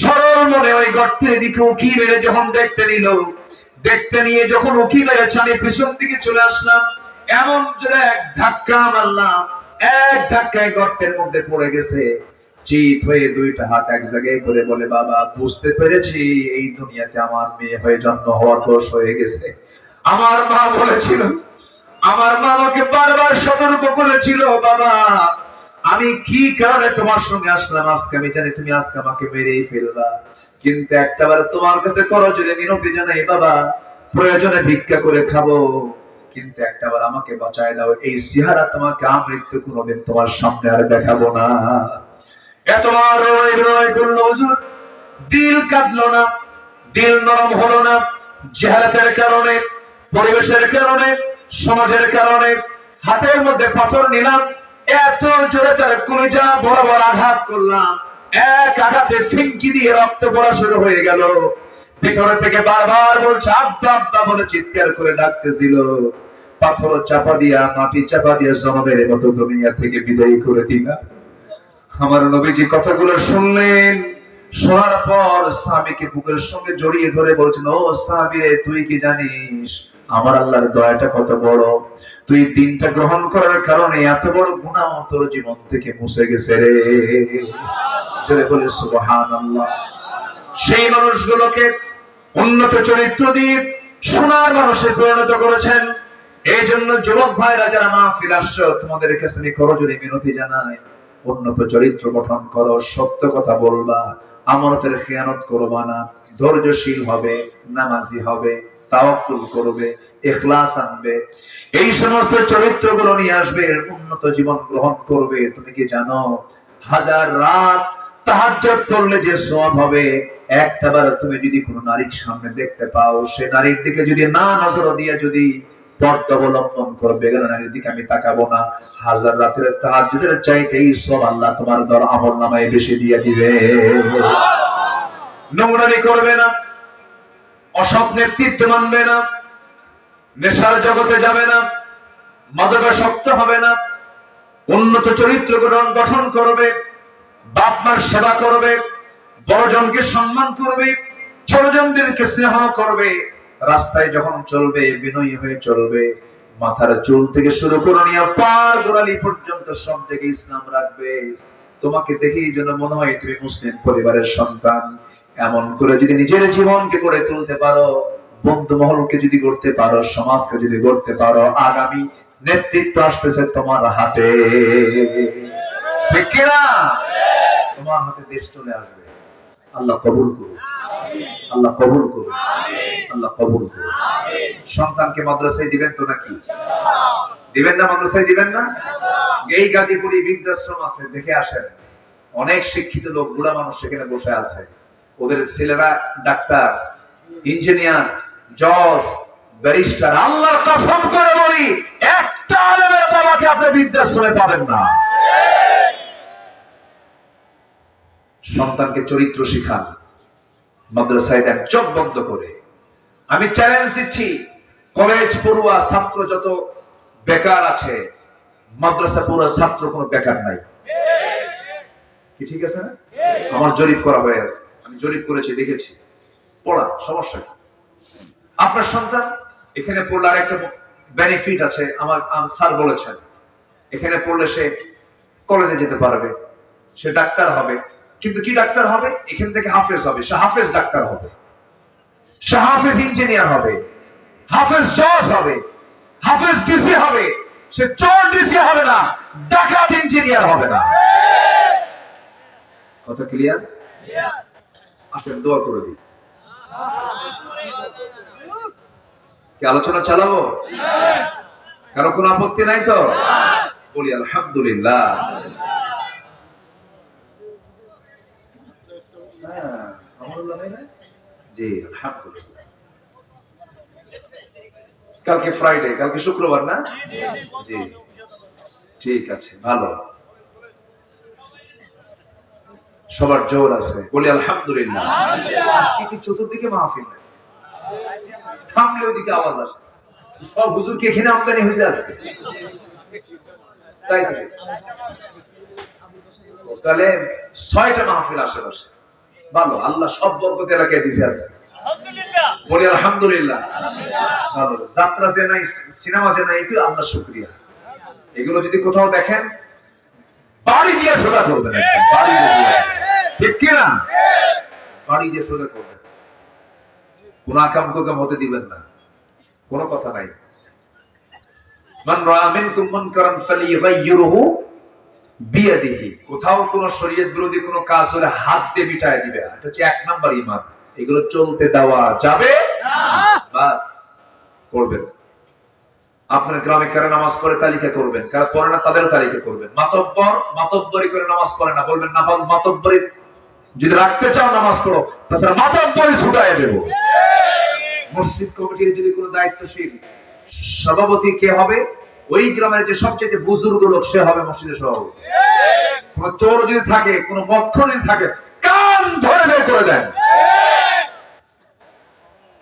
সরল মনে ওই গর্তের দিকে উকি মেরে যখন দেখতে নিল, দেখতে নিয়ে যখন উকি মেরেছে আমি পিছন দিকে চলে আসলাম, এমন জোরে এক ধাক্কা মারলাম, এক ধাক্কায় গর্তের মধ্যে পড়ে গেছে। চিত হয়ে 2টা হাত এক জায়গায় করে বলে, বাবা বুঝতে পেরেছি এই দুনিয়াতে আমার মেয়ে হয়ে জন্ম হওয়ার দোষ হয়ে গেছে। আমার মা বলেছিল, আমার মা আমাকে বারবার সতর্ক করেছিল, বাবা আমি কি কারণে তোমার সঙ্গে আসলাম, আজকে আমি জানি তুমি আজকে আমাকে মেরেই ফেলবা, কিন্তু একটাবার তোমার কাছে করজোড়ে মিনতি জানাই, বাবা প্রয়োজনে ভিক্ষা করে খাবো, কিন্তু একটাবার আমাকে বাঁচায় দাও, এই চেহারা তোমাকে আমৃত্যু কোনোদিন তোমার সামনে আর দেখাবো না। এতবার রয় করলো হুজুর, দিল কাঁদলো না, দিল নরম হলো না। জাহালাতের কারণে, পরিবেশের কারণে, সমাজের কারণে হাতের মধ্যে পাথর নিলাম, এত জোরে তার কলিজা বরাবর আঘাত করলাম, এক আঘাতে ফিনকি দিয়ে রক্ত পড়া শুরু হয়ে গেল। ভিতরে থেকে বারবার বলছে আব্বা আব্বা বলে চিৎকার করে ডাকতেছিল। পাথর চাপা দিয়া, মাটি চাপা দিয়া জনমের মতো দুনিয়া থেকে বিদায় করে দিলাম। আমার নবীজি কথাগুলো শুনলেন, শোনার পর সাহাবীকে বুকের সঙ্গে জড়িয়ে ধরে বলছেন, ও সাহাবী রে তুই কি জানিস আমার আল্লাহর দয়াটা কত বড়, তুই দিনটা গ্রহণ করার কারণে এত বড় গুনাহ তোর জীবন থেকে মুছে গেছে রে। জোরে বলে সুবহানাল্লাহ। সেই মানুষগুলোকে উন্নত চরিত্র দিয়ে সোনার মানুষে পরিণত করেছেন। এই জন্য যুবক ভাইরা যারা মাহফিল আসছো, তোমাদের কাছে আমি করজোড়ে মিনতি জানাই, উন্নত চরিত্র গঠন করো, সত্য কথা বলবা, আমানতের খেয়ানত করবা না, ধৈর্যশীল হবে, নামাজি হবে, তাওয়াক্কুল করবে, ইখলাস আনবে, এই সমস্ত চরিত্রগুলো নিয়ে আসবে, উন্নত জীবন গ্রহণ করবে। তুমি কি জানো 1000 রাত তাহাজ্জুদ পড়লে যে সওয়াব হবে, একটাবার তুমি যদি কোনো নারীর সামনে দেখতে পাও, সে নারীর দিকে যদি না নজর দিয়ে যদি পর্দা অবলম্বন করবে, নারীর দিকে আমি তাকাবো না। হাজার রাতের তাহাজ্জুদের চাইতেই সব আল্লাহ তোমার দর আমলনামায় বেশি দিয়ে দিবে। নোংরামি করবে না, অসৎ নেতৃত্ব মানবে না, নেশার জগতে যাবে না, মাদকাসক্ত হবে না, উন্নত চরিত্র গঠন করবে, বাপ মার সেবা করবে, বড়জনকে সম্মান করবে, ছোটজনদেরকে স্নেহ করবে, রাস্তায় যখন চলবে বিনয়ী হয়ে চলবে, মাথার চুল থেকে শুরু করে নিয়ে পার গোড়ালি পর্যন্ত সব থেকে ইসলাম রাখবে। তোমাকে দেখেই যেন মনে হয় তুমি মুসলিম পরিবারের সন্তান। এমন করে যদি নিজের জীবনকে গড়ে তুলতে পারো, বন্ধু মহলকে যদি গড়তে পারো, সমাজকে যদি গড়তে পারো, আগামী নেতৃত্ব আসতেছে তোমার হাতে, ঠিক কিনা? তোমার হাতে দেশ চলে আসবে। আল্লাহ কবুল করুন, আল্লাহ কবুল করুন, আল্লাহ কবুল করুন। সন্তানকে মাদ্রাসায় দিবেন তো নাকি? দিবেন না? মাদ্রাসায় দিবেন না? এই গাজীপুরি বৃদ্ধাশ্রম আছে, দেখে আসেন। অনেক শিক্ষিত লোক, বুড়া মানুষ সেখানে বসে আছে। ওদের ছেলেরা ডাক্তার, ইঞ্জিনিয়ার, জজ, ব্যারিস্টার। আল্লাহর কসম করে বলি, একটা আলেমের বাবাকে আপনি বৃদ্ধাশ্রমে পাবেন না। সন্তানকে চরিত্র শিখান, মাদ্রাসায় দেন চোখ বন্ধ করে। আমি চ্যালেঞ্জ দিচ্ছি, কলেজ পড়ুয়া ছাত্র যত বেকার আছে, মাদ্রাসা পড়ুয়া ছাত্র কোনো বেকার নাই। কি ঠিক আছে না? আমার জরিপ করা হয়ে আছে, আমি জরিপ করেছি, দেখেছি। পড়া সমস্যা কি? আপনার সন্তান এখানে পড়লে আর একটা বেনিফিট আছে, আমার স্যার বলেছেন, এখানে পড়লে সে কলেজে যেতে পারবে, সে ডাক্তার হবে। কিন্তু কি ডাক্তার হবে? এখান থেকে হাফেজ হবে, সে হাফেজ ডাক্তার হবে, সে হাফেজ ইঞ্জিনিয়ার হবে, হাফেজ জজ হবে, হাফেজ ডিসি হবে। সে চোর ডিসি হবে না, ডাকাত ইঞ্জিনিয়ার হবে না। কথা ক্লিয়ার? আসেন দোয়া করে দিই। কি আলোচনা চালাবো? কারো কোনো আপত্তি নাই তো? বলি আলহামদুলিল্লাহ। জি আলহামদুলিল্লাহ। কালকে ফ্রাইডে, কালকে শুক্রবার না? জি ঠিক আছে, ভালো। সবার জোর আছে, বলি আলহামদুলিল্লাহ। আজকে কি চতুর্দিকে মাহফিল? থামলে ওদিকে আওয়াজ আসে। সব হুজুর কি এখানে আমদানি হয়েছে আজকে? তাই তো। তাহলে 6টা মাহফিল আশেপাশে। ভালো, আল্লাহ সব বরকত এলাকায় দিছে আছে। বলি আলহামদুলিল্লাহ। ভালো, যাত্রা যে নাই, সিনেমা যে নাই, এতে আল্লাহ শুকরিয়া। এগুলো যদি কোথাও দেখেন, বাড়ি দিয়ে সোজা করবেন, বাড়ি দিয়ে, ঠিক কিনা? বাড়ি দিয়ে সোজা করবেন, কোন আকাম কুকাম হতে দিবেন না, কোনো কথা নাই। মান রাআ মিনকুম মুনকারান ফালিয়ুগাইয়িরহু বিয়াদিহি। কোথাও কোন শরীয়ত বিরোধী কোন কাজ হলে হাত দিয়ে মিটায় দিবে, এটা হচ্ছে 1 নাম্বার ঈমান। এগুলো চলতে দেওয়া যাবে না। বাস করবেন। আপনার গ্রামে কারা নামাজ পড়ে তালিকা করবেন, কারা পড়ে না তাদের তালিকা করবেন। মাতব্বরি করে নামাজ পড়ে না, বলবেন না মাতব্বরি যদি রাখতে চাও নামাজ পড়ো, তাছাড়া মাতব্বরি ছুটায় দেব। মসজিদ কমিটির যদি কোনো দায়িত্বশীল সভাপতি কে হবে, ওই গ্রামের যে সবচেয়ে বুজুর্গ লোক সে হবে মসজিদের সভাপতি। কোন চোর যদি থাকে, কোন মক্খর যদি থাকে, কান ধরে বের করে দেন।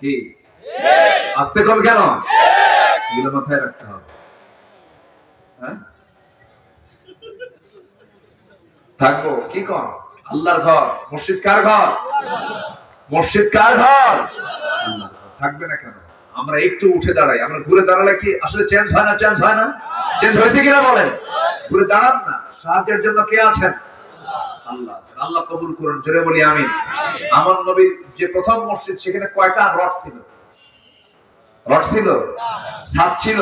কি আসতে কম কেন? এগুলো মাথায় রাখতে হবে। থাকবো কি কম? আল্লাহর ঘর, মসজিদ কার ঘর? মসজিদ কার ঘর? থাকবে না কেন? আমরা একটু উঠে দাঁড়াই, আমরা ঘুরে দাঁড়ালে কি আসলে চেঞ্জ হয় না? চেঞ্জ হয় না? চেঞ্জ হয়েছে কিনা বলেন? ঘুরে দাঁড়ান না, সাহায্যের জন্য কে আছেন? আল্লাহ। আল্লাহ কবুল করুন, জোরে বলি আমিন। আমার নবীর যে প্রথম মসজিদ, সেখানে কয়টা রড ছিল? রড ছিল, ছাদ ছিল,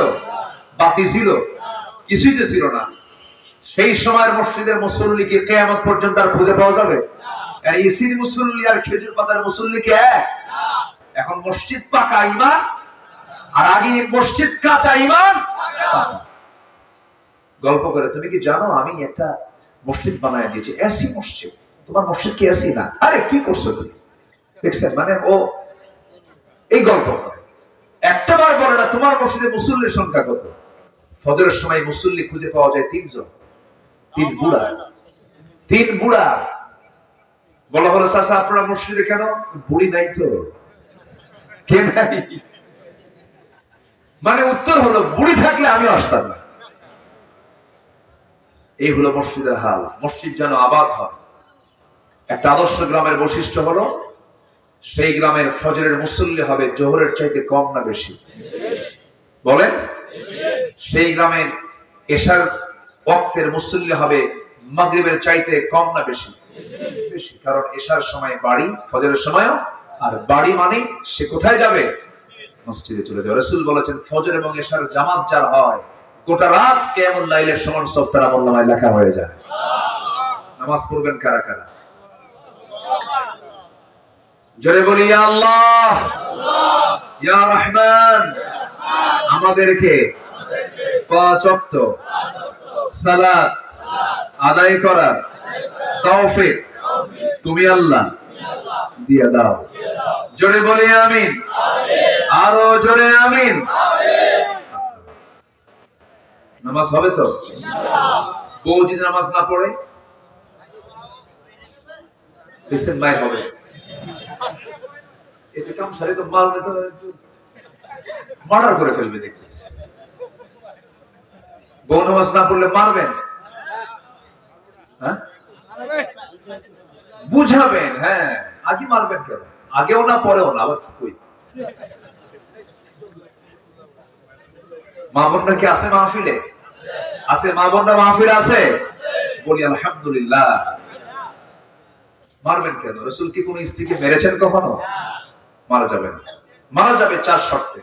বাতি ছিল, কিছুই তো ছিল না। সেই সময়ের মসজিদের মুসল্লিকে কিয়ামত পর্যন্ত আর খুঁজে পাওয়া যাবে? আর ইসির মুসল্লি আর খেজুর পাতার মুসল্লি কি এক? এখন মসজিদ পাকা ঈমান, আর আগে মসজিদ কাঁচা ঈমান। গল্প করে, তুমি কি জানো আমি একটা মসজিদ বানায় দিয়েছি, এসি মসজিদ। তোমার মসজিদ কি এসি না? আরে কি করছো তুমি? দেখছেন, মানে ও এই গল্প করে। একটাবার বলে না তোমার মসজিদে মুসল্লির সংখ্যা কত। ফজরের সময় মুসল্লি খুঁজে পাওয়া যায় 3 জন, 3 বুড়া, 3 বুড়া। বলা হলো চাচা আপনারা মসজিদে কেন? বুড়ি নাই তো। কে নাই? মানে উত্তর হলো বুড়ি থাকলে আমি আসতাম না। এই হলো মসজিদের হাল। মসজিদ যেন আবাদ হয়। একটা আদর্শ গ্রামের বৈশিষ্ট্য হলো সেই গ্রামের ফজরের মুসল্লি হবে জোহরের চাইতে কম না বেশি? বলেন। সেই গ্রামের এশার ওয়াক্তের মুসল্লি হবে মাগরিবের চাইতে কম না বেশি? বেশি। কারণ এশার সময় বাড়ি, ফজরের সময় আর বাড়ি মানে সে কোথায় যাবে? মসজিদে চলে যাবে। রাসূল বলেছেন ফজর এবং এশার জামাত যার হয় গোটা রাত কিয়ামুল লাইলের সমান সব তার আমলনামায় লেখা হয়ে যায়। নামাজ পড়বেন কারা কারা? জোরে বলি ইয়া আল্লাহ, ইয়া রহমান। আমাদেরকে 5 ওয়াক্ত সালাত আদায় করার তৌফিক তুমি আল্লাহ দিয়ে দাও। জোরে বলি আমিন। আরো জোরে আমিন। নামাজ হবে তো ইনশাআল্লাহ। বউ যদি নামাজ না পড়ে কিসের মায়ের হবে? এতে কাম সারে তো মাল তো মার্ডার করে ফেলবে দেখতেছি। বউ নামাজ না পড়লে মারবেন? হ্যাঁ বুঝাবেন। হ্যাঁ আগে মারবেন কেন? আগেও না পরেও না, আবার কি কই? মা বোনরা কি আছে মাহফিলে? আছে মা বোনরা মাহফিলে আছে? বলি আলহামদুলিল্লাহ। মারবেন কেন? রাসূল কি কোন স্ত্রীকে মেরেছেন কখনো? মারা যাবে না। মারা যাবে 4 শর্তে।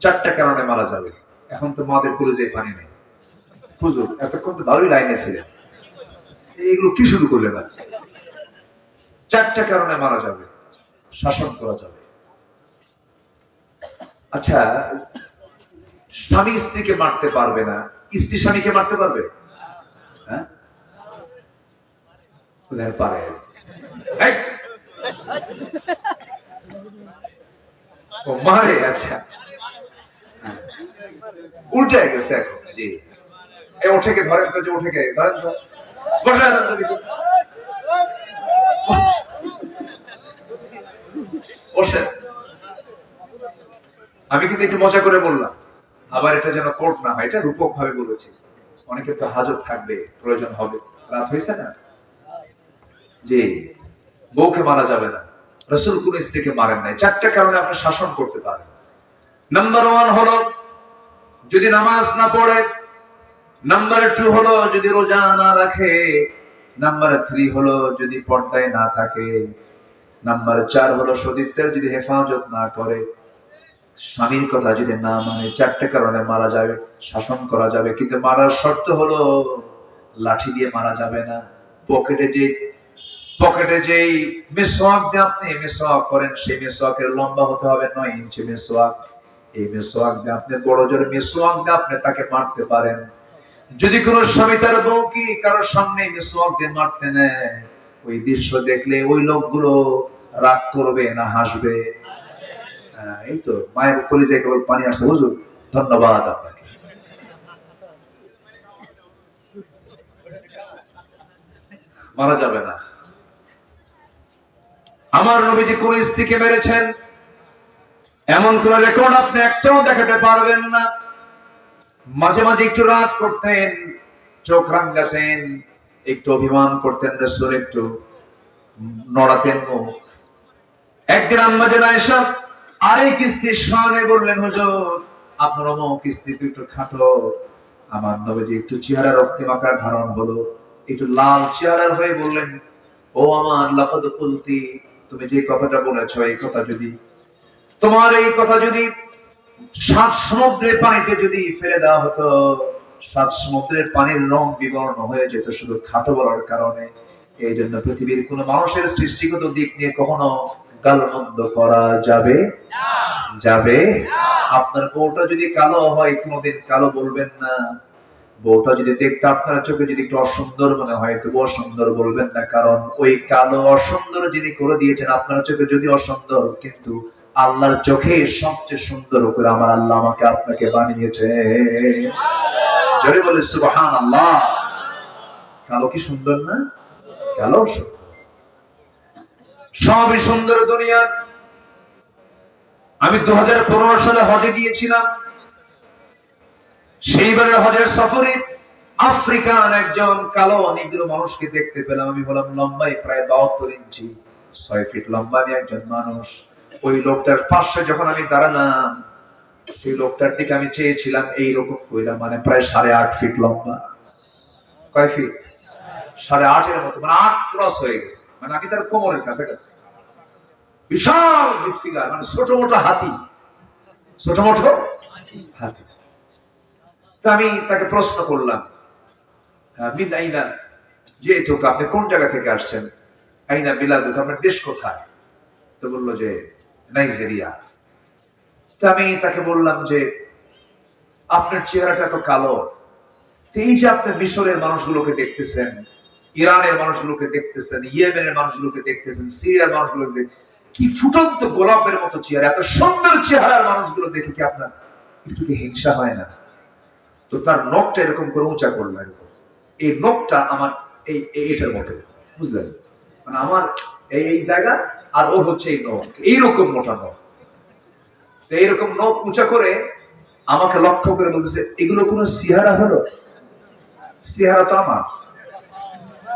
4টা কারণে মারা যাবে। এখন তো মাদের কলেজে পানি নেই। হুজুর এতক্ষণ তো ভালোই লাইনে ছিলেন, এইগুলো কি শুরু করলেন? 4টা কারণে মারা যাবে। শাসন করা যাবে। আচ্ছা, স্বামী স্ত্রীকে মারতে পারবে না, স্ত্রী স্বামীকে মারতে পারবে? হ্যাঁ পারে। ও মারে। আচ্ছা উল্টে গেছে এখন। জি ওঠেকে ধরেন তো, যে ওঠেকে ধরেন তো, বসে আছেন তো কিছু বসে। আমি কিন্তু একটু মজা করে বললাম, আবার এটা যেন কোর্ট না হয়, এটা রূপক ভাবে বলেছি। অনেকের তো হাজত থাকবে, প্রয়োজন হবে। রাত হয়েছে না? জি বউকে মারা যাবে না। রাসূল কোন স্ত্রীকে মারেন নাই। 4টা কারণে আপনি শাসন করতে পারেন। নাম্বার 1 হলো যদি নামাজ না পড়ে। নাম্বার 2 হলো যদি রোজা না রাখে। নাম্বার 3 হলো যদি পর্দায় না থাকে। নাম্বার 4 হলো সতীত্বের যদি হেফাজত না করে, স্বামীর কথা যদি না মানে। 4টা কারণে মারা যাবে। শাসন করা যাবে, কিন্তু মারার শর্ত হলো লাঠি দিয়ে মারা যাবে না। পকেটে যেই মিসওয়াক দিয়ে আপনি মিসওয়াক করেন, সেই মিসওয়াকের লম্বা হতে হবে 9 ইঞ্চি মিসওয়াক। এই মিসওয়াক দিয়ে আপনি বড় জোরে মিসওয়াক দিয়ে আপনি তাকে মারতে পারেন। যদি কোনো স্বামী তার বউকে কারোর সামনে মিসওয়াক দিয়ে মারতে নেয়, ওই দৃশ্য দেখলে ওই লোকগুলো রাগ করবে না হাসবে? এই তো মায়ের কলিজায় কেবল পানি আসছে। হুজুর ধন্যবাদ আপনাকে। মারা যাবে না। আমার নবীজি কোন স্ত্রীকে মেরেছেন এমন কোন রেকর্ড আপনি একটাও দেখাতে পারবেন না। মাঝে মাঝে একটু রাগ করতেন, চোখ রাঙাতেন, একটু অভিমান করতেন, রাসূল একটু নড়াতেন মুখ। একদিন আম্মা জান আয়েশা আরেক স্ত্রীর সামনে বললেন, হুজুর আপনার অমুক স্ত্রী একটু খাটো। আমার নবীজি একটু চেহারা রক্তিমাকার ধারণ হলো, একটু লাল চেহারার হয়ে বললেন, ও আমার লাকাদ কুলতি, তুমি যে কথাটা বলেছো এই কথা যদি, তোমার এই কথা যদি 7 সমুদ্রের পানিতে যদি ফেলে দেওয়া হতো, 7 সমুদ্রের পানির রং বিবর্ণ হয়ে যেত শুধু খাটো বলার কারণে। এই জন্য পৃথিবীর কোন মানুষের সৃষ্টিগত দিক নিয়ে কখনো গালমন্দ করা যাবে যাবে না। আপনার বউটা যদি কালো হয় কোনোদিন কালো বলবেন না। বউটা যদি দেখতে আপনার চোখে যদি একটু অসুন্দর মনে হয় তবু অসুন্দর বলবেন না, কারণ ওই কালো অসুন্দর যিনি করে দিয়েছেন আপনার চোখে যদি অসুন্দর, কিন্তু আল্লাহর চোখে সবচেয়ে সুন্দর করে আমার আল্লাহ আমাকে আপনাকে বানিয়েছে। জোরে বলে সুবহানাল্লাহ। কালো কি সুন্দর না? কালো সবই সুন্দর দুনিয়া। আমি 2015 সালে হজে গিয়েছিলাম। সেইবারের হজের সফরে আফ্রিকান একজন কালো নিগ্রো মানুষকে দেখতে পেলাম। আমি বললাম লম্বাই প্রায় 72 ইঞ্চি, 6 ফিট লম্বা আমি একজন মানুষ। ওই লোকটার পাশে যখন আমি দাঁড়ালাম, সেই লোকটার দিকে আমি চেয়েছিলাম এইরকম কইলাম, মানে প্রায় 8.5 ফিট লম্বা। কয় ফিট? 8.5 এর মতো, মানে 8 ক্রস হয়ে গেছে, মানে আমি তার কোমরের কাছাকাছি। বিশাল ফিগার, মানে ছোট মোটো হাতি, ছোট মোটো হাতি। আমি তাকে প্রশ্ন করলাম, মিন আইনা জিতুকা, আপনি কোন জায়গা থেকে আসছেন? আইনা বিলাদুকা, আপনার দেশ কোথায়? তো বললো যে নাইজেরিয়া। আমি তাকে বললাম যে আপনার চেহারাটা তো কালো, এই যে আপনি মিশরের মানুষগুলোকে দেখতেছেন, ইরানের মানুষগুলোকে দেখতেছেন, ইয়েমেনের মানুষগুলোকে দেখতেছেন, সিরিয়ার মানুষগুলোকে, কি ফুটন্ত গোলাপের মতো চেহারা, এত সুন্দর চেহারার মানুষগুলো দেখে কি আপনার একটু কি হিংসা হয় না? তো তার নখটা এরকম করে উঁচা করলো, এরকম এই নখটা আমার এটার মতো, বুঝলেন, মানে আমার এই জায়গা, আর ও হচ্ছে এই নখ, এইরকম মোটা নখ। এইরকম নখ উঁচা করে আমাকে লক্ষ্য করে বলতেছে, এগুলো কোন চেহারা হলো? চেহারা তো আমার।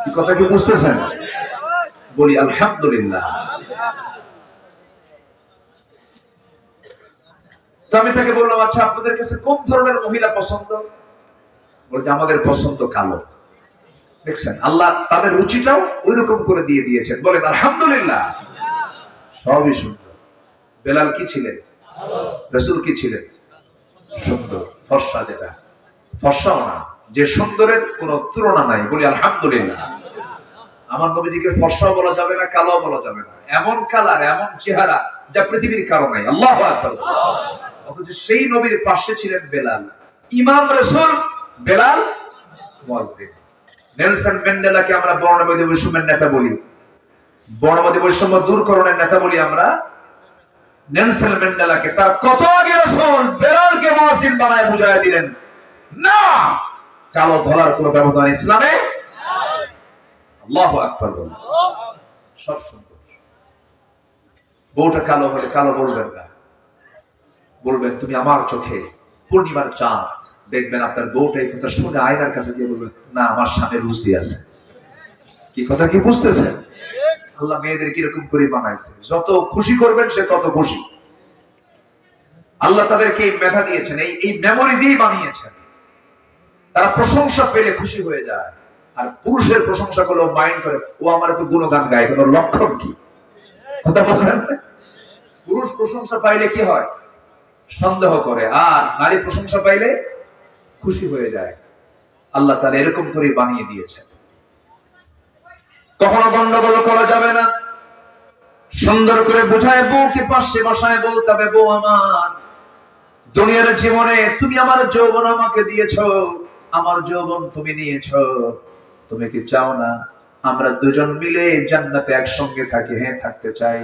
কি কথা কি বুঝতেছেন? বলি আলহামদুলিল্লাহ। তো আমি তাকে বললাম, আচ্ছা আপনাদের কাছে কোন ধরনের মহিলা পছন্দ? বলছে আমাদের পছন্দ কালো। দেখছেন, আল্লাহ তাদের রুচিটাও ওই রকম করে দিয়ে দিয়েছেন। বলেন আলহামদুলিল্লাহ। সবই সুন্দর। বেলাল কি ছিলেন? রাসূল কি ছিলেন? সুন্দর, ফর্সা। যেটা ফর্সাও না, যে সুন্দরের কোন তুলনা নাই। বলি আলহামদুলিল্লাহ। আমার নবীজিকে ফর্সাও বলা যাবে না, কালো বলা যাবে না। এমন কালার, এমন চেহারা যা পৃথিবীর কারো নাই। আল্লাহু আকবার। অথচ সেই নবীর পাশে ছিলেন বেলাল, ইমাম রাসূল বেলাল মুয়াজ্জিন। নেলসন ম্যান্ডেলাকে আমরা বর্ণবাদী বৈষম্যের নেতা বলি, বর্ণবাদী বৈষম্য দূরকরণের নেতা বলি আমরা। নেলসন ম্যান্ডেলাকে তার কত আগে রাসূল বেলালকে মুয়াজ্জিন বানায় বুঝায় দিলেন, না, কালো ধলার কোনো ব্যবধান ইসলামে নাই। আল্লাহু আকবার। বলেন সব সুন্দর। বউটা কালো হলে কালো বলবেন না, বলবেন তুমি আমার চোখে পূর্ণিমার চাঁদ। দেখবেন আপনার বউটা এই কথা শুনে আয়নার কাছে গিয়ে বলবেন, না আমার সামনে রুচি আছে। কি কথা কি বুঝতেছেন? আল্লাহ মেয়েদের কিরকম করে বানাইছে, যত খুশি করবেন সে তত খুশি। আল্লাহ তাদেরকে এই মেধা দিয়েছেন, এই মেমোরি দিয়ে বানিয়েছেন। তারা প্রশংসা পেলে খুশি হয়ে যায়। আর পুরুষের প্রশংসা করলেও মাইন্ড করে, ও আমার তো গুণগান গায়, কোনো লক্ষণ কি? কথা বলছেন? পুরুষ প্রশংসা পাইলে কি হয়? সন্দেহ করে। আর নারী প্রশংসা পাইলে খুশি হয়ে যায়। আল্লাহ তাআলা এরকম করে বানিয়ে দিয়েছেন। কখনো গন্ডগোল করা যাবে না। সুন্দর করে বুঝায় বউকে পাশে বসায় বলতে হবে, বউ আমার, দুনিয়ার জীবনে তুমি আমার যৌবন আমাকে দিয়েছো, আমার যৌবন তুমি নিয়েছো। তুমি কি চাও না আমরা দুজন মিলে জান্নাতে একসঙ্গে থাকি? হ্যাঁ, থাকতে চাই।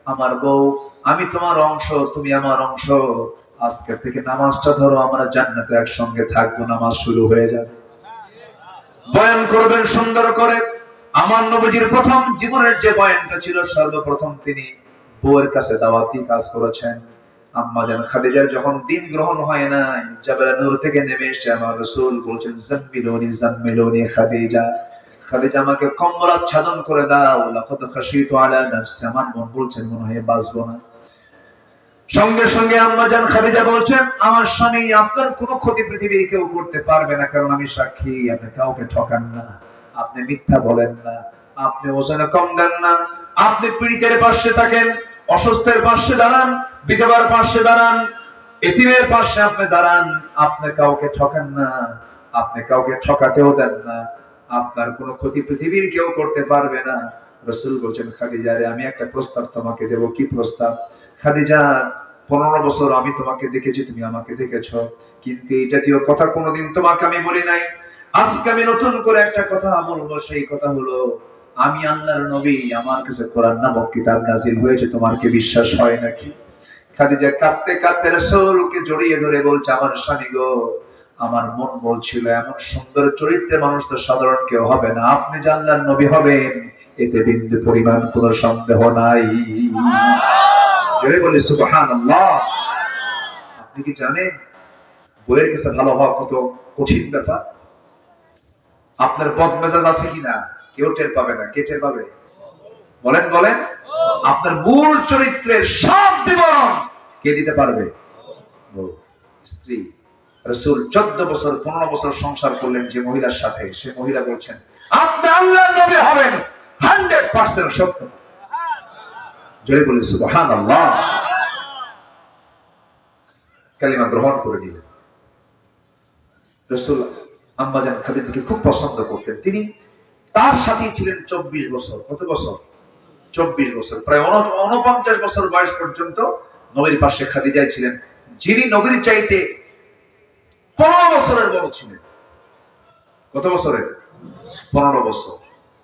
আমার বউ, আমি তোমার অংশ, তুমি আমার অংশ। আজকে থেকে নামাজটা ধরো, আমরা জান্নাতে একসঙ্গে থাকবো। নামাজ শুরু হয়ে যাবে। বয়ান করবেন সুন্দর করে। আমার নবীজির প্রথম জীবনের যে বয়ানটা ছিল, সর্বপ্রথম তিনি বউয়ের কাছে দাওয়াতি কাজ করেছেন। আম্মা জান খাদিজার যখন দিন গ্রহণ হয় না, জাবাল নূর থেকে নেমে এসে আমার রাসূল বলছেন, জাম্মিলুনি জাম্মিলুনি খাদিজা, খাদিজা আমাকে কম্বল আচ্ছাদন করে দাও। লাকাদ খাশিতু আলা নাফসি, আমার মন বলছেন মনে হয় বাঁচবো না। সঙ্গে সঙ্গে আম্মা জান খাদিজা বলছেন, আমার স্বামী, আপনার কোনো ক্ষতি পৃথিবীর কেউ করতে পারবে না, কারণ আমি সাক্ষী আপনি কাউকে ঠকান না, আপনি মিথ্যা বলেন না, আপনি ওজনে কম দেন না, আপনি পীড়িতের পাশে থাকেন, অসুস্থের পাশে দাঁড়ান, বিধবার পাশে দাঁড়ান, এতিমের পাশে আপনি দাঁড়ান, আপনি কাউকে ঠকান না, আপনি কাউকে ঠকাতেও দেন না, আপনার কোনো ক্ষতি পৃথিবীর কেউ করতে পারবে না। রাসূল বলেন, খাদিজা রে, আমি একটা প্রস্তাব তোমাকে দেব। কি প্রস্তাব? খাদিজা, 15 বছর আমি তোমাকে দেখেছি, তুমি আমাকে দেখেছো, কিন্তু এই জাতীয় কথা কোনোদিন তোমাকে আমি বলি নাই। আজকে আমি নতুন করে একটা কথা বলবো। সেই কথা হলো, আমি আল্লাহর নবী, আমার কাছে কোরআন নামক কিতাব নাযিল হয়েছে, তোমার কি বিশ্বাস হয় নাকি? খাদিজা কাঁদতে কাঁদতে রাসূলকে জড়িয়ে ধরে বলছে, আমার স্বামী গো, আমার মন বলছিল এমন সুন্দর চরিত্রের মানুষ তো সাধারণ কেউ হবে না, আপনি যে আল্লাহর নবী হবেন এতে বিন্দু পরিমাণ কোনো সন্দেহ নাই। জোরে বলি সুবহানাল্লাহ। আপনি কি জানেন বইয়ের কাছে ভালো হওয়া কত কঠিন ব্যাপার? আপনার বদমেজাজ আছে কিনা কেউ টের পাবে না। কে টের পাবে? বলেন বলেন। আপনার মূল চরিত্রের সব বিবরণ কে দিতে পারবে? স্ত্রী। রাসূল 14 বছর 15 বছর সংসার করলেন যে মহিলার সাথে, সে মহিলা বলছেন আপনি আল্লাহর নবী হবেন 100% সত্য। জোরে বলি সুবহানাল্লাহ। কালিমা গ্রহণ করে নিলেন। রাসূল আম্মা জান খাদিজাকে খুব পছন্দ করতেন। তিনি তার সাথেই ছিলেন 24 বছর। কত বছর? 24 বছর। প্রায় 49 বছর বয়স পর্যন্ত নবীর পাশে খাদিজাই ছিলেন, যিনি নবীর চাইতে 15 বছরের বড় ছিলেন। কত বছরের? 15 বছর।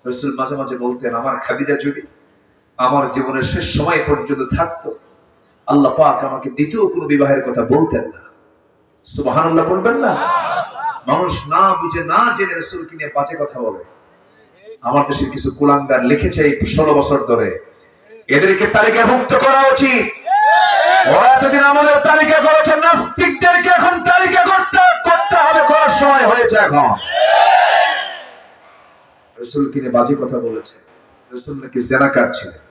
রাসূল মাঝে মাঝে বলতেন, আমার খাদিজা যদি আমার জীবনের শেষ সময় পর্যন্ত থাকতো, আল্লাহ পাক আমাকে দ্বিতীয় কোনো বিবাহের কথা বলতেন না। সুবহানাল্লাহ বলবেন না? মানুষ না বুঝে না জেনে রাসূলকে নিয়ে বাজে কথা বলে। আমার দেশের কিছু কুলাঙ্গার লিখেছে এই 16 বছর ধরে, এদেরকে তালিকাভুক্ত করা উচিত। ওরা এতদিন আমাদের তালিকা করেছে, নাস্তিকদেরকে এখন তালিকা করতে হবে, করার সময় হয়েছে এখন। রাসূলকে নিয়ে বাজে কথা বলেছে। রাসূল নাকি জিনাকার ছিলেন।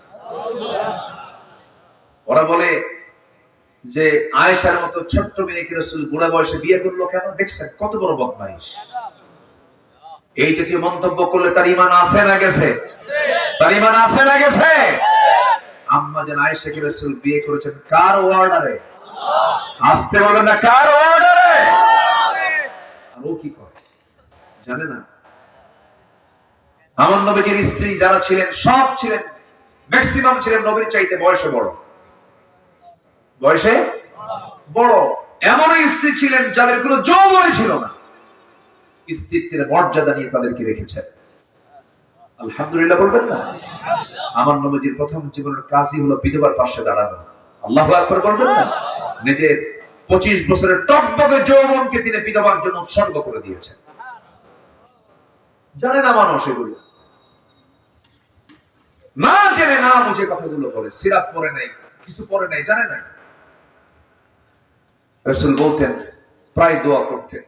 ওরা বলে যে আয়েশার মতো ছোট্ট মেয়েকে রাসূল বুড়া বয়সে বিয়ে করলো কেন? দেখছেন কত বড় বদমাইশ। এই জাতীয় মন্তব্য করলে তার ঈমান আছে না গেছে? তার ঈমান আছে না গেছে? আম্মা জান আয়েশাকে রাসূল বিয়ে করেছেন কার অর্ডারে? আসতে বলেন না, কার অর্ডারে? আর ও কি করে জানে না? আমার নবীর স্ত্রী যারা ছিলেন সব ছিলেন, ম্যাক্সিমাম ছিলেন নবীর চাইতে বয়সে বড়। বয়সে বড়। এমন স্ত্রী ছিলেন যাদের কোনো যৌবনই ছিল না। স্ত্রীত্বের মর্যাদা নিয়ে তাদেরকে রেখেছেন। আলহামদুলিল্লাহ বলবেন না? আমার নবীর প্রথম জীবনের কাজই হলো বিধবার পাশে দাঁড়ানো। আল্লাহু আকবার বলবেন না? নিজের 25 বছরের টকবকে যৌবনকে তিনি বিধবার জন্য উৎসর্গ করে দিয়েছেন। জানে না মানুষ এগুলো, না জেনে না বুঝে কথাগুলো বলে। সিরাত পড়ে নাই, কিছু পড়ে নাই, জানে না। রাসূল বলতেন, প্রায় দোয়া করতেন,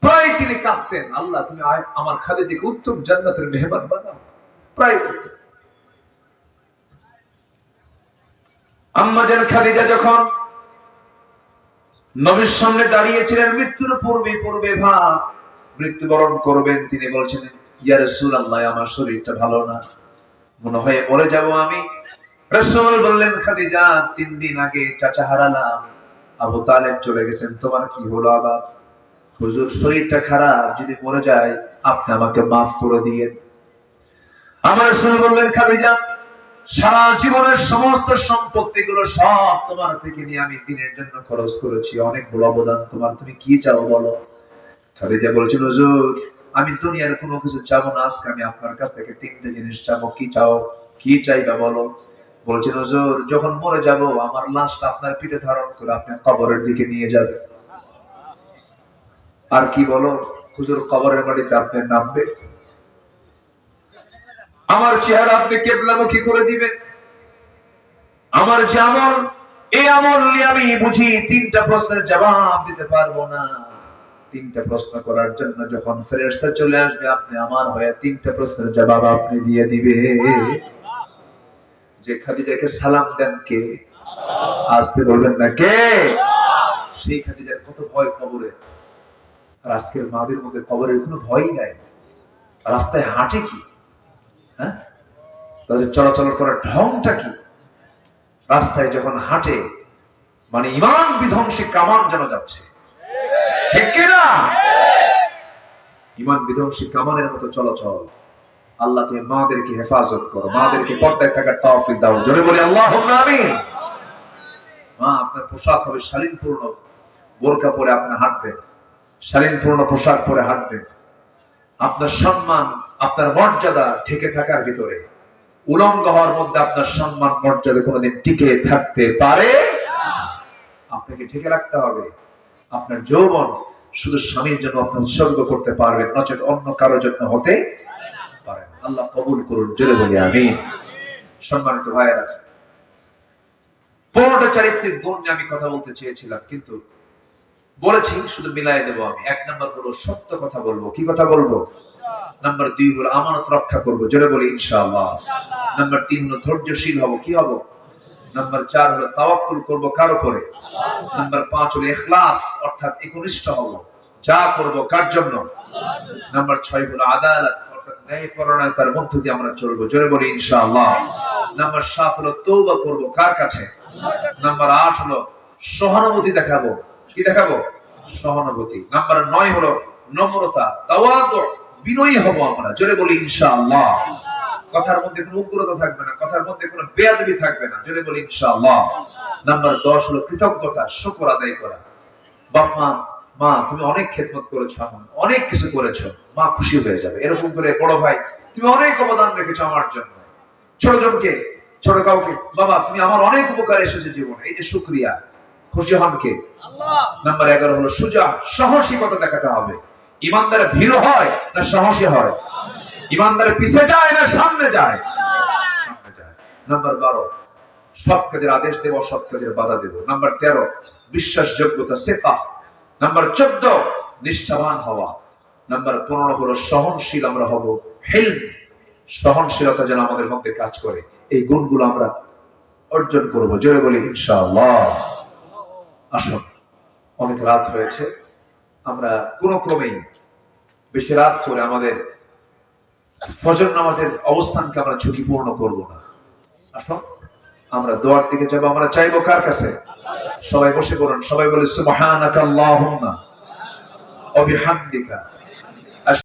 প্রায় তিনি কাঁদতেন, আল্লাহ তুমি আমার খাদিজাকে উত্তম জান্নাতের মেহমান বানাও। প্রায় বলতেন। আম্মা জান খাদিজা যখন নবীর সামনে দাঁড়িয়েছিলেন মৃত্যুর পূর্বে ভাব মৃত্যুবরণ করবেন, তিনি বলছেন, ইয়া রাসূলুল্লাহ, আমার শরীরটা ভালো না, মনে হয় মরে যাব আমি। রাসূল বললেন, খাদিজা 3 দিন আগে চাচা হারালাম, আবু তালেব চলে গেছেন, তোমার কি হলো আবার? হুজুর শরীরটা খারাপ, যদি মরে যায় আপনি আমাকে মাফ করে দিয়েন। আমার রাসূল বললেন, খাদিজা সারা জীবনের সমস্ত সম্পত্তিগুলো সব তোমার থেকে নিয়ে আমি দিনের জন্য খরচ করেছি, অনেক বড় অবদান তোমার, তুমি কি চাও বলো? খাদিজা বলছেন, হুজুর আমি দুনিয়ার কোনো কিছু চাবো না, আজকে আমি আপনার কাছ থেকে 3টে জিনিস চাবো। কি চাও? কি চাইবা বলো? বলছেন, হুজুর যখন মরে যাব আমার লাশটা আপনার পিঠে ধারণ করে আপনি কবরের দিকে নিয়ে যাবেন। আর কি বলো? হুজুর কবরের বাড়িতে আপনি নামবে, আমার চেহারা আপনি কিবলামুখী করে দিবেন, আমার যে আমল এই আমল নিয়ে আমি বুঝি 3টা প্রশ্নের জবাব দিতে পারবো না। 3টা প্রশ্ন করার জন্য যখন ফেরেশতা চলে আসবে আপনি আমার হয়ে 3টা প্রশ্নের জবাব আপনি দিয়ে দিবে। যে খাদিজাকে সালাম দেন কে? আসতে বলবেন না কে? সেই খাদিজার কত ভয় কবরে। আর আজকের মাদের মধ্যে কবরের কোনো ভয়ই নাই। রাস্তায় হাঁটে কি? হ্যাঁ, তাদের চলাচল করার ঢংটা কি? রাস্তায় যখন হাঁটে মানে ঈমান বিধ্বংসী কামান যেন যাচ্ছে, ঠিক কি না? ঈমান বিধ্বংসী কামানের মতো চলাচল। আল্লাহ তুমি মাদেরকে হেফাজত করো, মাদেরকে পর্দায় থাকার তৌফিক দাও। জোরে বলি আল্লাহুম্মা আমিন। মা আপনার পোশাক হবে শালীনপূর্ণ, বোরকা পরে আপনি হাঁটবেন, শালীনপূর্ণ পোশাক পরে হাঁটবেন। আপনার সম্মান, আপনার মর্যাদা ঢেকে থাকার ভিতরে উলঙ্গ হওয়ার মধ্যে আপনার সম্মান মর্যাদা কোনোদিন টিকে থাকতে পারে না। আপনাকে টিকে রাখতে হবে। আপনার যৌবন শুধু স্বামীর জন্য আপনি উৎসর্গ করতে পারবেন, নচেত অন্য কারোর জন্য হতে পারে না। আল্লাহ কবুল করুন, জোরে বলি আমিন। সম্মানিত ভাইয়েরা, 15টা চারিত্রিক গুণ নিয়ে আমি কথা বলতে চেয়েছিলাম, কিন্তু বলেছি শুধু মিলাই দেবো আমি। 1 নম্বর হলো সত্য কথা বলবো। কি কথা বলবো? নাম্বার 2 হলো আমানত রক্ষা করবো, জোরে বলি ইনশাআল্লাহ। নাম্বার 3 হলো ধৈর্যশীল হব। কি হব? নাম্বার 4 হলো তাওয়াক্কুল করব কার উপরে? নাম্বার 5 হলো ইখলাস, অর্থাৎ একনিষ্ঠ হব, যা করব কার জন্য? নাম্বার 6 হলো আদালত, অর্থাৎ ন্যায়পরায়ণতার মধ্য দিয়ে আমরা চলবো, জোরে বলি ইনশাআল্লাহ। নাম্বার 7 হলো তওবা করব কার কাছে? নাম্বার 8 হলো সহানুভূতি দেখাবো। কি দেখাবো? সহানুভূতি। নাম্বার 9 হলো নম্রতা, তাওয়াদু, বিনয়ী হব আমরা, জোরে বলি ইনশাআল্লাহ। কথার মধ্যে কোনো উগ্রতা থাকবে না, কথার মধ্যে কোনো বেয়াদবি থাকবে না, জোরে বলি ইনশাআল্লাহ। নাম্বার 10 হলো কৃতজ্ঞতা, শুকর আদায় করা। বাপ মা, মা তুমি অনেক খেদমত করেছো, আমার অনেক কিছু করেছো, মা খুশি হয়ে যাবে। এরকম করে বড় ভাই তুমি অনেক অবদান রেখেছো আমার জন্য। ছোটজনকে, ছোট কাউকে, বাবা তুমি আমার অনেক উপকার এসেছে জীবনে, এই যে শুকরিয়া। খুশি হন কে? আল্লাহ। নাম্বার 11 হলো সুজা, সাহসিকতা দেখাতে হবে। ইমানদার ভীরু হয় না সাহসী হয়? ইমানদার পিছে যায় না সামনে যায়? সামনে যায়। নাম্বার 12 সৎ কাজের আদেশ দেব, অসৎ কাজের বাধা দেব। নাম্বার 13 বিশ্বাসযোগ্যতা, সিকা। নাম্বার 14 নিষ্ঠাবান হওয়া। নাম্বার 15 হলো সহনশীল আমরা হব, হিলম, সহনশীলতা যেন আমাদের মধ্যে কাজ করে। এই গুণগুলো আমরা অর্জন করব, জোরে বলি ইনশাআল্লাহ। আসুন, অনেক রাত হয়েছে, আমরা কোনো ক্রমেই বেশি রাত করে আমাদের ফজর নামাজের অবস্থানকে আমরা ঝুঁকিপূর্ণ করব না। আসুন আমরা দোয়ার দিকে যাব। আমরা চাইবো কার কাছে? সবাই বসে পড়ুন, সবাই বলে সুবহানাকা আল্লাহুম্মা ওয়া বিহামদিকা